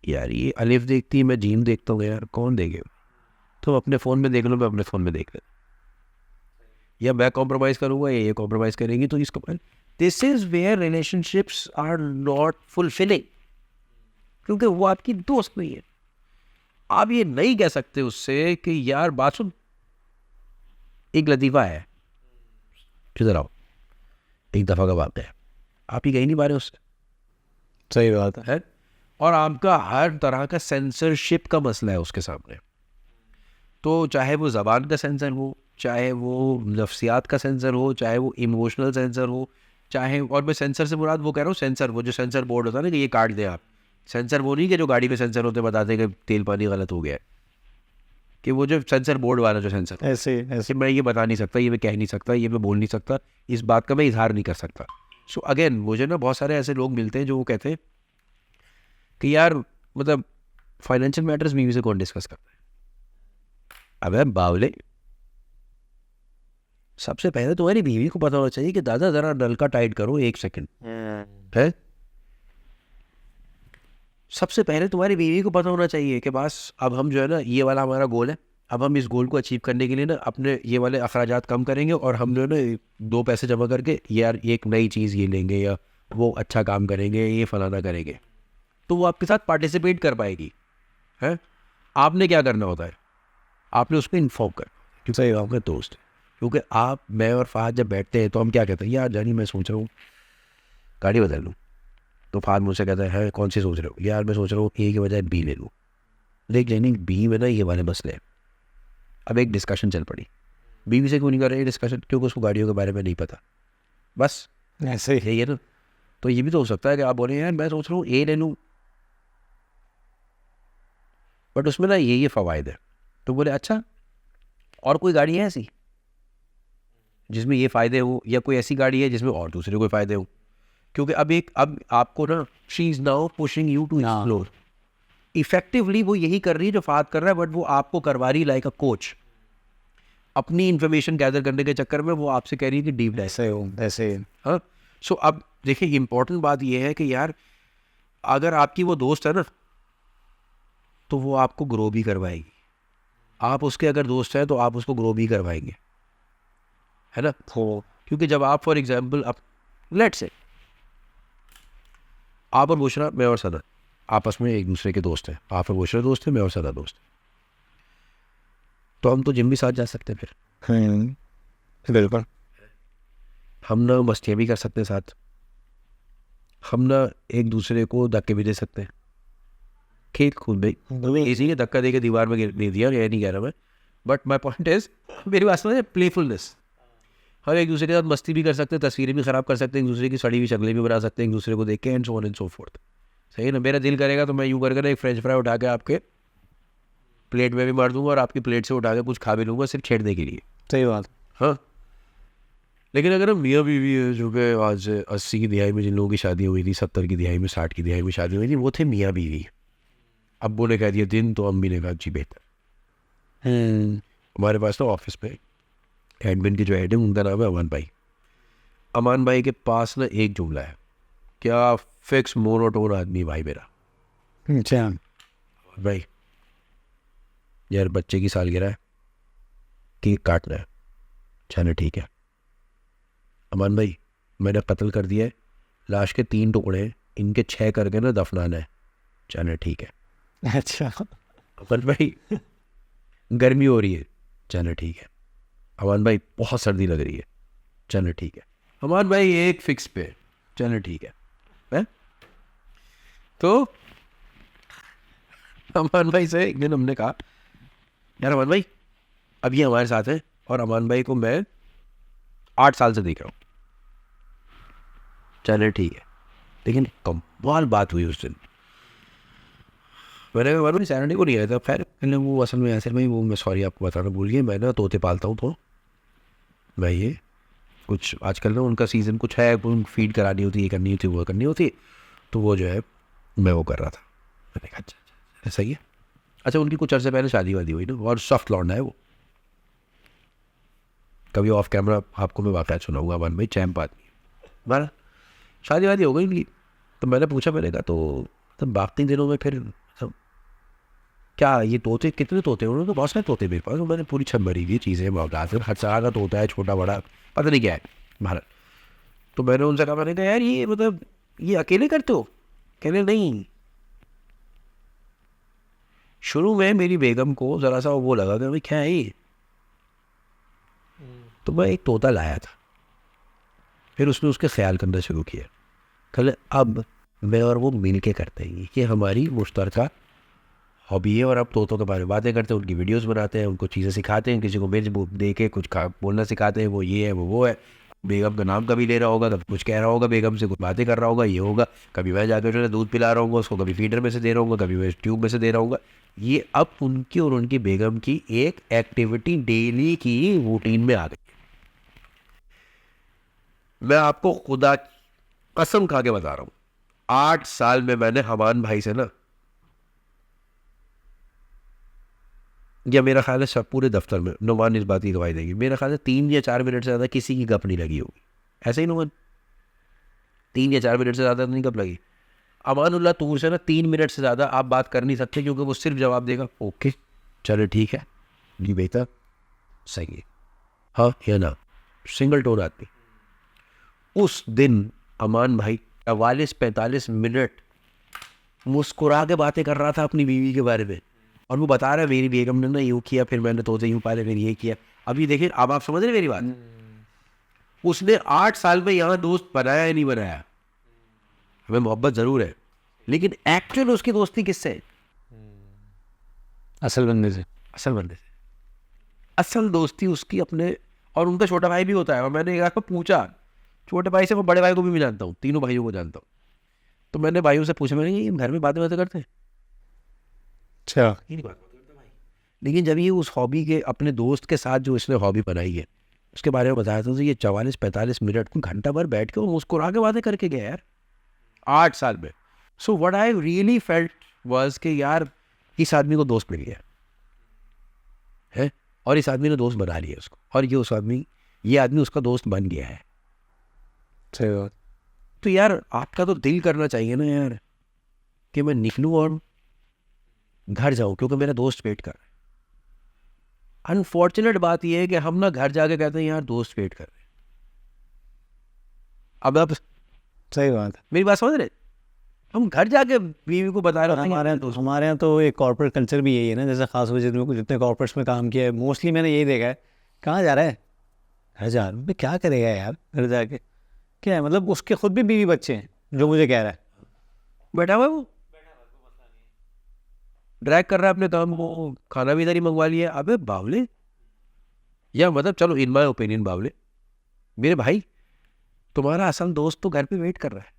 यार ये अलिफ देखती है, मैं जीम देखता हूँ, यार कौन देखे? तो अपने फ़ोन में देख लो, मैं अपने फ़ोन में देख ले, या मैं कॉम्प्रोमाइज़ करूँगा या ये कॉम्प्रोमाइज़ करेंगी। तो इसको this is where relationships are not fulfilling, क्योंकि वो आपकी दोस्त नहीं है। आप ये नहीं कह सकते उससे कि यार बात सुन, एक लतीफ़ा है, किधर आओ, एक दफ़ा का बात है, आप ही कहीं नहीं पा रहे उससे। सही बात है, और आपका हर तरह का सेंसरशिप का मसला है उसके सामने। तो चाहे वो ज़बान का सेंसर हो, चाहे वो नफ्सियात का सेंसर हो, चाहे वो इमोशनल सेंसर हो, चाहे, और मैं सेंसर से मुराद वो कह रहा हूँ सेंसर, वो जो सेंसर बोर्ड होता है ना कि ये काट दें आप, सेंसर वो नहीं कि जो गाड़ी में सेंसर होते बताते कि तेल पानी गलत हो गया है, कि वो जो सेंसर बोर्ड वाला जो सेंसर ऐसे मैं ये बता नहीं सकता, ये मैं कह नहीं सकता, ये मैं बोल नहीं सकता, इस बात का मैं इजहार नहीं कर सकता। सो अगेन मुझे ना बहुत सारे ऐसे लोग मिलते हैं जो वो कहते हैं कि यार मतलब फाइनेंशियल मैटर्स बीवी से कौन डिस्कस करता है? अबे बावले, सबसे पहले तुम्हारी बीवी को पता होना चाहिए कि दादा जरा नल का टाइट करो 1 सेकंड है। सबसे पहले तुम्हारी बीवी को पता होना चाहिए कि बस अब हम जो है ना, ये वाला हमारा गोल है, अब हम इस गोल को अचीव करने के लिए ना अपने ये वाले अखराजात कम करेंगे, और हम जो है ना 2 पैसे जमा करके यार एक नई चीज़ ये लेंगे, या वो अच्छा काम करेंगे, ये फलाना करेंगे, तो वो आपके साथ पार्टिसिपेट कर पाएगी। है, आपने क्या करना होता है? आपने उसको इन्फॉर्म कर, क्योंकि आपका दोस्त है। क्योंकि आप, मैं और फहद जब बैठते हैं तो हम क्या कहते हैं, यार जानी मैं सोच रहा हूँ गाड़ी बदल लूँ, तो फहद मुझसे कहता है कौन सी सोच रहे हो? यार मैं सोच रहा हूँ ए के बजाय बी ले लूँ। लेकिन बी में ना ये वाले मसले हैं। अब एक डिस्कशन चल पड़ी, बीवी से क्यों नहीं कर रहे डिस्कशन? क्योंकि उसको गाड़ियों के बारे में नहीं पता, बस ऐसे ही यही है ना। तो ये भी तो हो सकता है कि आप बोले यार मैं सोच रहा हूँ ए ले लूँ, बट उसमें ना ये फ़वायद है। तो बोले अच्छा, और कोई गाड़ी है ऐसी जिसमें ये फ़ायदे हो, या कोई ऐसी गाड़ी है जिसमें और दूसरे कोई फ़ायदे हो? क्योंकि अब आपको ना, she is now pushing you to explore. Effectively वो यही कर रही है जो फाद कर रहा है, बट वो आपको करवा रही लाइक अ कोच। अपनी इन्फॉर्मेशन गैदर करने के चक्कर में वो आपसे कह रही है कि डीप डाइव। ऐसे हाँ, सो अब देखिए इम्पोर्टेंट बात ये है कि यार अगर आपकी वो दोस्त है ना, तो वो आपको ग्रो भी करवाएगी। आप उसके अगर दोस्त हैं तो आप उसको ग्रो भी करवाएंगे, है ना। हो। क्योंकि जब आप फॉर एग्जाम्पल, अब लेट्स से आप और बुशरा, मैं और सदा आपस में एक दूसरे के दोस्त हैं, आप और बुशरा दोस्त हैं, मैं और सदा दोस्त हैं, तो हम तो जिम भी साथ जा सकते हैं, फिर बिल्कुल। हम ना मस्तियाँ भी कर सकते हैं साथ, हम ना एक दूसरे को धक्के भी दे सकते हैं, खेल कूद में, इसीलिए धक्का दे के दीवार में गिर नहीं दिया, ये नहीं कह रहा मैं, बट माई पॉइंट इज, मेरी बात समझे, प्लेफुलनेस। हम एक दूसरे के साथ मस्ती भी कर सकते हैं, तस्वीरें भी खराब कर सकते हैं, एक दूसरे की सड़ी हुई शक्लें भी बना सकते हैं एक दूसरे को देख के, and so on and so fourth. सही है ना? मेरा दिल करेगा तो मैं यूँ कर एक फ्रेंच फ्राई उठा के आपके प्लेट में भी मार दूंगा और आपकी प्लेट से उठा के कुछ खा भी लूँगा, सिर्फ छेड़ने के लिए। सही बात। हाँ, लेकिन अगर हम मियाँ बीवी है, जो कि आज 80 की दिहाई में जिन लोगों की शादी हुई थी, 70 की दिहाई में, 60 की दिहाई में शादी हुई थी, वो थे मियाँ बीवी। अब्बू ने कह दिया दिन, तो अम्मी ने कहा जी बेहतर। हमारे पास तो ऑफिस में एडमिन की जो हेड है उनका नाम है अमान भाई। अमान भाई के पास ना एक जुमला है, क्या फिक्स मोनोटोन आदमी भाई मेरा। अच्छा भाई यार बच्चे की सालगिरह है, केक काटना है, चलो ठीक है। अमान भाई मैंने कत्ल कर दिया है, लाश के 3 टुकड़े हैं, इनके 6 करके ना दफनाना है, चलो ठीक है। अच्छा अमान भाई गर्मी हो रही है, चलो ठीक है। अमान भाई बहुत सर्दी लग रही है, चलो ठीक है। अमान भाई एक फिक्स पे, चलो ठीक है। तो अमान भाई से एक दिन हमने कहा यार अमान भाई अब ये हमारे साथ है, और अमान भाई को मैं 8 साल से देख रहा हूँ, चलो ठीक है। लेकिन कमाल बात हुई उस दिन, मैंने कहा अमान भाई सैटरडे को नहीं आया था, खैर वो असल में ऐसे में वो, मैं सॉरी आपको बताना भूल गया, मैं ना तोते पालता हूँ, तो मैं ये कुछ आजकल ना उनका सीज़न कुछ है, उनको फीड करानी होती है, ये करनी होती है, वो करनी होती, तो वो जो है मैं वो कर रहा था। मैंने कहा अच्छा सही है। अच्छा उनकी कुछ अर्से पहले शादी वादी हुई ना, और सख्त लौंडा है वो, कभी ऑफ कैमरा आपको मैं वाक़या सुनाऊंगा, अमान भाई चैम्प आदमी हमारा। शादी वादी हो गई उनकी, तो मैंने पूछा, मैंने कहा तो बाकी दिनों में फिर क्या ये तोते, कितने तोते हैं? उन्होंने तो बहुत सारे तोते मेरे पास, मैंने पूरी छत भरी हुई चीज़ें मामलात, हर तरह का तोता है, छोटा बड़ा पता नहीं क्या है भारत। तो मैंने उनसे कहा, मैंने कहा यार ये मतलब ये अकेले करते हो? कहने नहीं, शुरू में मेरी बेगम को ज़रा सा वो लगा कि भाई क्या है ये, तो मैं एक तोता लाया था, फिर उसने उसके ख्याल करना शुरू किया, कल अब मैं और वो मिल के करते हैं, ये हमारी मुश्तरका हॉबी है, और अब तोतों के बारे में बातें करते हैं, उनकी वीडियोस बनाते हैं, उनको चीज़ें सिखाते हैं, किसी को मेज दे के कुछ बोलना सिखाते हैं, वो ये है वो है। बेगम का नाम कभी ले रहा होगा, कभी कुछ कह रहा होगा, बेगम से कुछ बातें कर रहा होगा, ये होगा, कभी मैं जाकर जो है दूध पिला रहा हूँ उसको, कभी फीडर में से दे रहा हूँ, कभी मैं ट्यूब में से दे रहा हूँ। ये अब उनकी और उनकी बेगम की एक एक्टिविटी डेली की रूटीन में आ गई। मैं आपको खुदा कसम खा के बता रहा हूँ, 8 साल में मैंने अमान भाई से ना, या मेरा ख्याल है सब पूरे दफ्तर में, नुमान इस बात की गवाही देगी, मेरा ख्याल है 3 या 4 मिनट से ज़्यादा किसी की गप नहीं लगी होगी। ऐसे ही नुमान 3 या 4 मिनट से ज़्यादा नहीं गप लगी। अमानुल्लाह तूर से ना 3 मिनट से ज़्यादा आप बात कर नहीं सकते, क्योंकि वो सिर्फ जवाब देगा ओके चलो ठीक है जी बेहतर सही है हाँ या ना, सिंगल टोन आदमी। उस दिन अमान भाई 44-45 मिनट मुस्कुरा के बातें कर रहा था अपनी बीवी के बारे में, और वो बता रहा है मेरी बेगम ने ना यूँ किया, फिर मैंने तोते यूँ पाले, फिर ये किया। अभी देखिए, अब आप समझ रहे मेरी बात, उसने 8 साल में यहाँ दोस्त बनाया या नहीं बनाया? हमें मोहब्बत ज़रूर है, लेकिन एक्चुअल उसकी दोस्ती किससे है? असल बंदे से। असल बंदे से। असल दोस्ती उसकी अपने, और उनका छोटा भाई भी होता है, और मैंने एक बार पूछा छोटे भाई से, मैं बड़े भाई को भी मैं जानता हूँ, तीनों भाइयों को जानता हूँ, तो मैंने भाइयों से पूछा, मैंने ये घर में बातें करते हैं? अच्छा। ये नहीं बात करता भाई। लेकिन जब ये उस हॉबी के अपने दोस्त के साथ जो इसने हॉबी बनाई है उसके बारे में बताया था, तो ये 44-45 मिनट को घंटा भर बैठ के वो मुस्कुरा के बातें करके गया यार 8 साल में। So what I really felt was कि यार इस आदमी को दोस्त मिल गया है, और इस आदमी ने दोस्त बना लिया उसको, और ये आदमी उसका दोस्त बन गया है। सही बात। तो यार आपका तो दिल करना चाहिए ना यार कि मैं निकलूं और घर जाऊं, क्योंकि मेरा दोस्त वेट कर रहा है। अनफॉर्चुनेट बात यह है कि हम ना घर जाके कहते हैं यार दोस्त वेट कर रहे हैं। अब सही बात है। मेरी बात समझ रहे, हम घर जाके बीवी को बता रहे हैं। हमारे यहाँ तो एक कॉर्पोरेट कल्चर भी यही है ना, जैसे खास वजह जितने कॉर्पोरेट्स में काम किया है मोस्टली मैंने यही देखा है, कहाँ जा रहा है? घर जा रहा है। क्या करेगा यार घर जाके? क्या है मतलब, उसके खुद भी बीवी बच्चे हैं, जो मुझे कह रहा है। बैठा हुआ है वो, ड्रैग कर रहा है अपने काम को, खाना भी इधर ही मंगवा लिया। अबे बावले, या मतलब चलो इन माय ओपिनियन बावले, मेरे भाई तुम्हारा असल दोस्त तो घर पे वेट कर रहा है,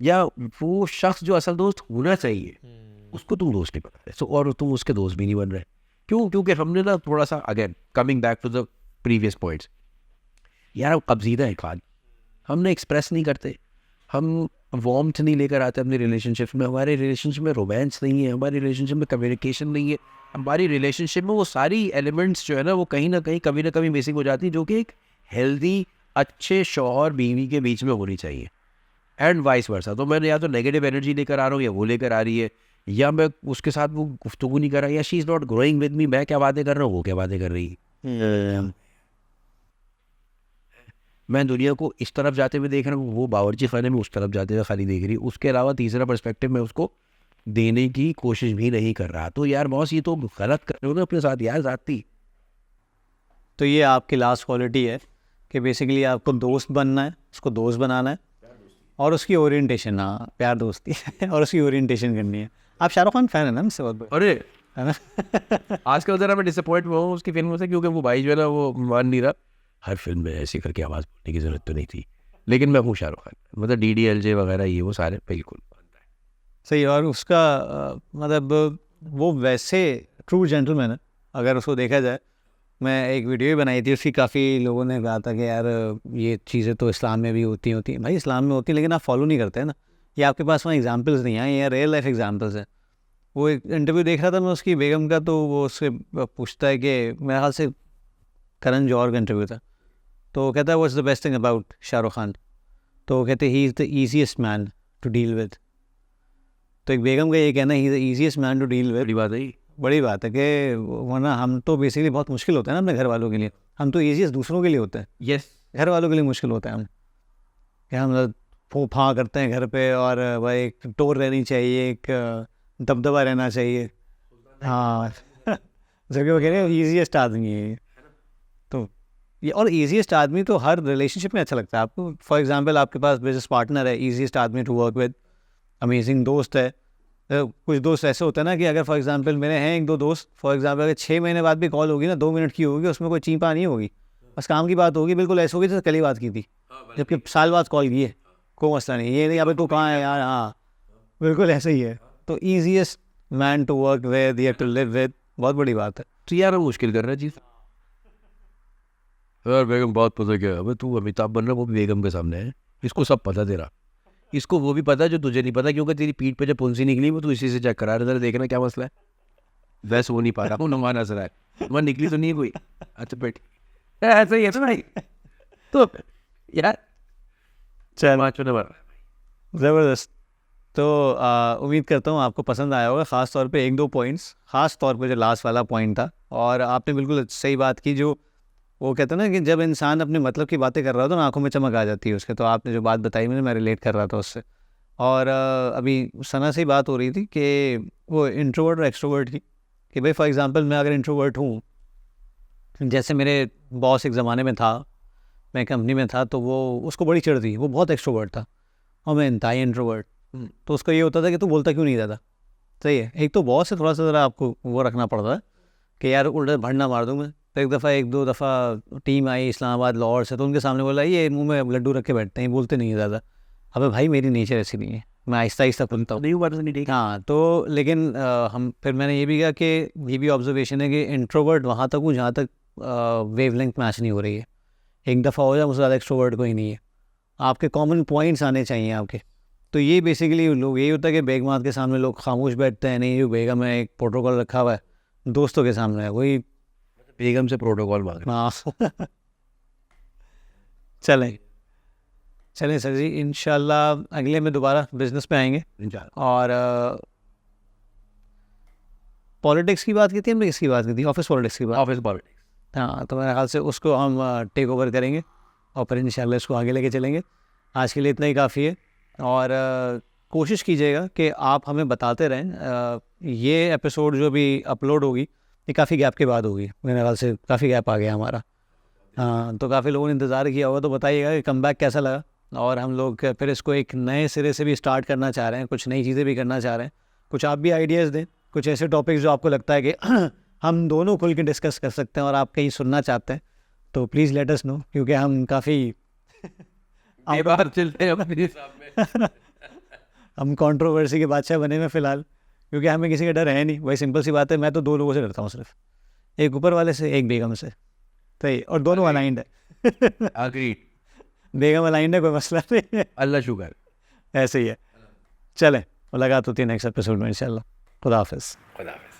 या वो शख्स जो असल दोस्त होना चाहिए उसको तुम दोस्त नहीं बना रहे। सो और तुम उसके दोस्त भी नहीं बन रहे। क्यों? क्योंकि हमने ना थोड़ा सा, again coming back to the previous points, यार हम कब्जीदा है खाद, हमने एक्सप्रेस नहीं करते, हम वार्मथ नहीं लेकर आते अपनी रिलेशनशिप में, हमारे रिलेशनशिप में रोमांस नहीं है, हमारी रिलेशनशिप में कम्युनिकेशन नहीं है, हमारी रिलेशनशिप में वो सारी एलिमेंट्स जो है ना वो कहीं ना कहीं कभी ना कभी मिसिंग हो जाती है, जो कि एक हेल्दी अच्छे शौहर बीवी के बीच में होनी चाहिए, एंड वाइस वर्सा। तो मैं या तो नेगेटिव एनर्जी लेकर आ रहा हूँ या वो लेकर आ रही है, या मैं उसके साथ वो गुफ्तगू नहीं कर रहा, या she is not growing with me, मैं क्या बातें कर रहा हूँ वो क्या बातें कर रही है। मैं दुनिया को इस तरफ जाते हुए देख रहा हूँ, वो बावर्ची खाने में उस तरफ जाते हुए खाली देख रही है। उसके अलावा तीसरा पर्सपेक्टिव मैं उसको देने की कोशिश भी नहीं कर रहा। तो यार बॉस ये तो गलत कर रहे हो ना अपने साथ यार, जाती। तो ये आपकी लास्ट क्वालिटी है कि बेसिकली आपको दोस्त बनना है, उसको दोस्त बनाना है, और उसकी ओरिएंटेशन, हाँ प्यार दोस्ती और उसकी ओरिएंटेशन करनी है। आप शाहरुख खान फैन है ना मुझसे बहुत बड़े, अरे है ना? आजकल जरा मैं डिसअपॉइंट हुआ हूँ उसकी फिल्मों से, क्योंकि वो भाई जो है ना वो मान नहीं रहा। हर फिल्म में ऐसी करके आवाज़ बोलने की ज़रूरत तो नहीं थी, लेकिन मैं हूँ शाहरुख खान, मतलब DDLJ वगैरह ये वो सारे बिल्कुल सही। और उसका मतलब वो वैसे ट्रू जेंटलमैन है अगर उसको देखा जाए। मैं एक वीडियो भी बनाई थी उसकी, काफ़ी लोगों ने कहा था कि यार ये चीज़ें तो इस्लाम में भी होती हैं। भाई इस्लाम में होती हैं लेकिन आप फॉलो नहीं करते हैं ना, ये आपके पास वहाँ एग्जांपल्स नहीं आए, ये रियल लाइफ एग्जांपल्स हैं। वो एक इंटरव्यू देख रहा था मैं उसकी बेगम का, तो वो उससे पूछता है कि मेरे ख्याल से करण जौहर का इंटरव्यू था, तो वो कहता है what's the best thing about Shahrukh Khan, तो वो कहते he is the easiest man to deal with. तो एक बेगम का ये कहना he is the easiest man to deal with, बड़ी बात है। बड़ी बात है कि वरना हम तो बेसिकली बहुत मुश्किल होता है ना अपने घर वालों के लिए, हम तो ईजीएस्ट दूसरों के लिए होते हैं, यस, घर वालों के लिए मुश्किल होता है। हम कि हम फो फाँ करते हैं घर पे, और भाई एक टोर रहनी चाहिए, एक दबदबा रहना चाहिए। हाँ जबकि वो कह रहे हैं ईजीएस्ट आदमी है ये। तो ये, और ईजीएस्ट आदमी तो हर रिलेशनशिप में अच्छा लगता है आपको। फॉर एग्जांपल आपके पास बिजनेस पार्टनर है, ईजीएस्ट आदमी टू वर्क विद, अमेजिंग दोस्त है। कुछ दोस्त ऐसे होते हैं ना कि अगर फॉर एग्जांपल मेरे हैं एक दो दोस्त, फॉर एग्जांपल अगर 6 महीने बाद भी कॉल होगी ना, 2 मिनट की होगी, उसमें कोई चीपा नहीं होगी, बस काम की बात होगी, बिल्कुल ऐसे होगी जैसे कल ही बात की थी, जबकि साल बाद कॉल की है, कोई मसला नहीं, ये नहीं अभी तू कहाँ है यार, हाँ बिल्कुल ऐसे ही है। तो easiest man to work with, या टू लिव विद, बहुत बड़ी बात है। तो यार हम मुश्किल कर रहे हैं चीज़। यार बेगम बहुत पता क्या है, अबे तू अमिताभ बन रहा वो भी बेगम के सामने है, इसको सब पता तेरा, इसको वो भी पता जो तुझे नहीं पता, क्योंकि तेरी पीठ पे जब पुंसी निकली वो तू इसी से चेक करा रहा है, देखना क्या मसला है। वैसे वो नहीं पा रहा हूँ, नुमान नजर है, वहाँ निकली तो नहीं है कोई। अच्छा बेट ऐसा ही है तो भाई, तो यार चल पाँच नंबर ज़बरदस्त। तो उम्मीद करता हूँ आपको पसंद आया होगा, ख़ास तौर पे एक दो पॉइंट्स, ख़ास तौर पे जो लास्ट वाला पॉइंट था। और आपने बिल्कुल सही बात की, जो वो कहते हैं ना कि जब इंसान अपने मतलब की बातें कर रहा हो तो आंखों में चमक आ जाती है उसके। तो आपने जो बात बताई मैं रिलेट कर रहा था उससे। और अभी सना से ही बात हो रही थी कि वो इंट्रोवर्ट और एक्सट्रोवर्ट की, कि भाई फॉर एग्जांपल मैं अगर इंट्रोवर्ट हूँ, जैसे मेरे बॉस एक ज़माने में था, मैं कंपनी में था, तो वो उसको बड़ी चिढ़ थी, वो बहुत एक्सट्रोवर्ट था और मैं इंतहाई इंट्रोवर्ट। तो उसका ये होता था कि तू बोलता क्यों नहीं ज़्यादा। सही है, एक तो बॉस से थोड़ा सा ज़रा आपको वो रखना पड़ता है कि यार उल्टा भड़ना मार दूँ मैं। तो एक दो दफ़ा टीम आई इस्लामाबाद लाहौर से, तो उनके सामने बोला ये मुंह में लड्डू रख के बैठते हैं, बोलते नहीं है ज़्यादा। अबे भाई मेरी नेचर ऐसी नहीं है, मैं आहिस्ता आहिस्ता सुनता हूँ। नहीं हुआ तो नहीं ठीक। हाँ तो लेकिन हम फिर मैंने ये भी कहा कि ये भी ऑब्जर्वेशन है कि इंट्रोवर्ट वहाँ तक हूँ जहाँ तक वेवलेंथ मैच नहीं हो रही है। एक दफ़ा हो जाए, मुझसे ज़्यादा एक्सट्रोवर्ट कोई नहीं है। आपके कॉमन पॉइंट्स आने चाहिए आपके। तो ये बेसिकली लोग यही होता है कि बेगमात के सामने लोग खामोश बैठते हैं, नहीं बेगम है, एक प्रोटोकॉल रखा हुआ है, दोस्तों के सामने है वही बेगम से प्रोटोकॉल मांग। हाँ चलें सर जी, इंशाल्लाह अगले में दोबारा बिजनेस पे आएंगे। और पॉलिटिक्स की बात की थी हमने, किसकी बात की थी? ऑफिस पॉलिटिक्स की बात। ऑफिस पॉलिटिक्स, हाँ तो मेरे ख्याल से उसको हम टेक ओवर करेंगे और फिर इंशाल्लाह इसको आगे लेके चलेंगे। आज के लिए इतना ही काफ़ी है। और कोशिश कीजिएगा कि आप हमें बताते रहें। ये एपिसोड जो भी अपलोड होगी ये काफ़ी गैप के बाद होगी, मेरे ख्याल से काफ़ी गैप आ गया हमारा। हाँ तो काफ़ी लोगों ने इंतज़ार किया होगा, तो बताइएगा कि कमबैक कैसा लगा। और हम लोग फिर इसको एक नए सिरे से भी स्टार्ट करना चाह रहे हैं, कुछ नई चीज़ें भी करना चाह रहे हैं। कुछ आप भी आइडियाज़ दें, कुछ ऐसे टॉपिक्स जो आपको लगता है कि हम दोनों खुल के डिस्कस कर सकते हैं और आप कहीं सुनना चाहते हैं, तो प्लीज़ लेट अस नो, क्योंकि हम काफ़ी बाहर चलते हैं अपने हिसाब में। हम कंट्रोवर्सी के बादशाह बने हुए फ़िलहाल, क्योंकि हमें किसी का डर है नहीं। वही सिंपल सी बात है, मैं तो 2 लोगों से डरता हूँ सिर्फ, एक ऊपर वाले से, एक बेगम से। सही, और दोनों अलाइंड है। आखिरी बेगम अलाइंड है, कोई मसला नहीं है, अल्लाह शुक्र। ऐसे ही है। चलें, मुलाकात होती है नेक्स्ट एपिसोड में इंशाल्लाह। खुदा हाफिज़। खुदा हाफिज़।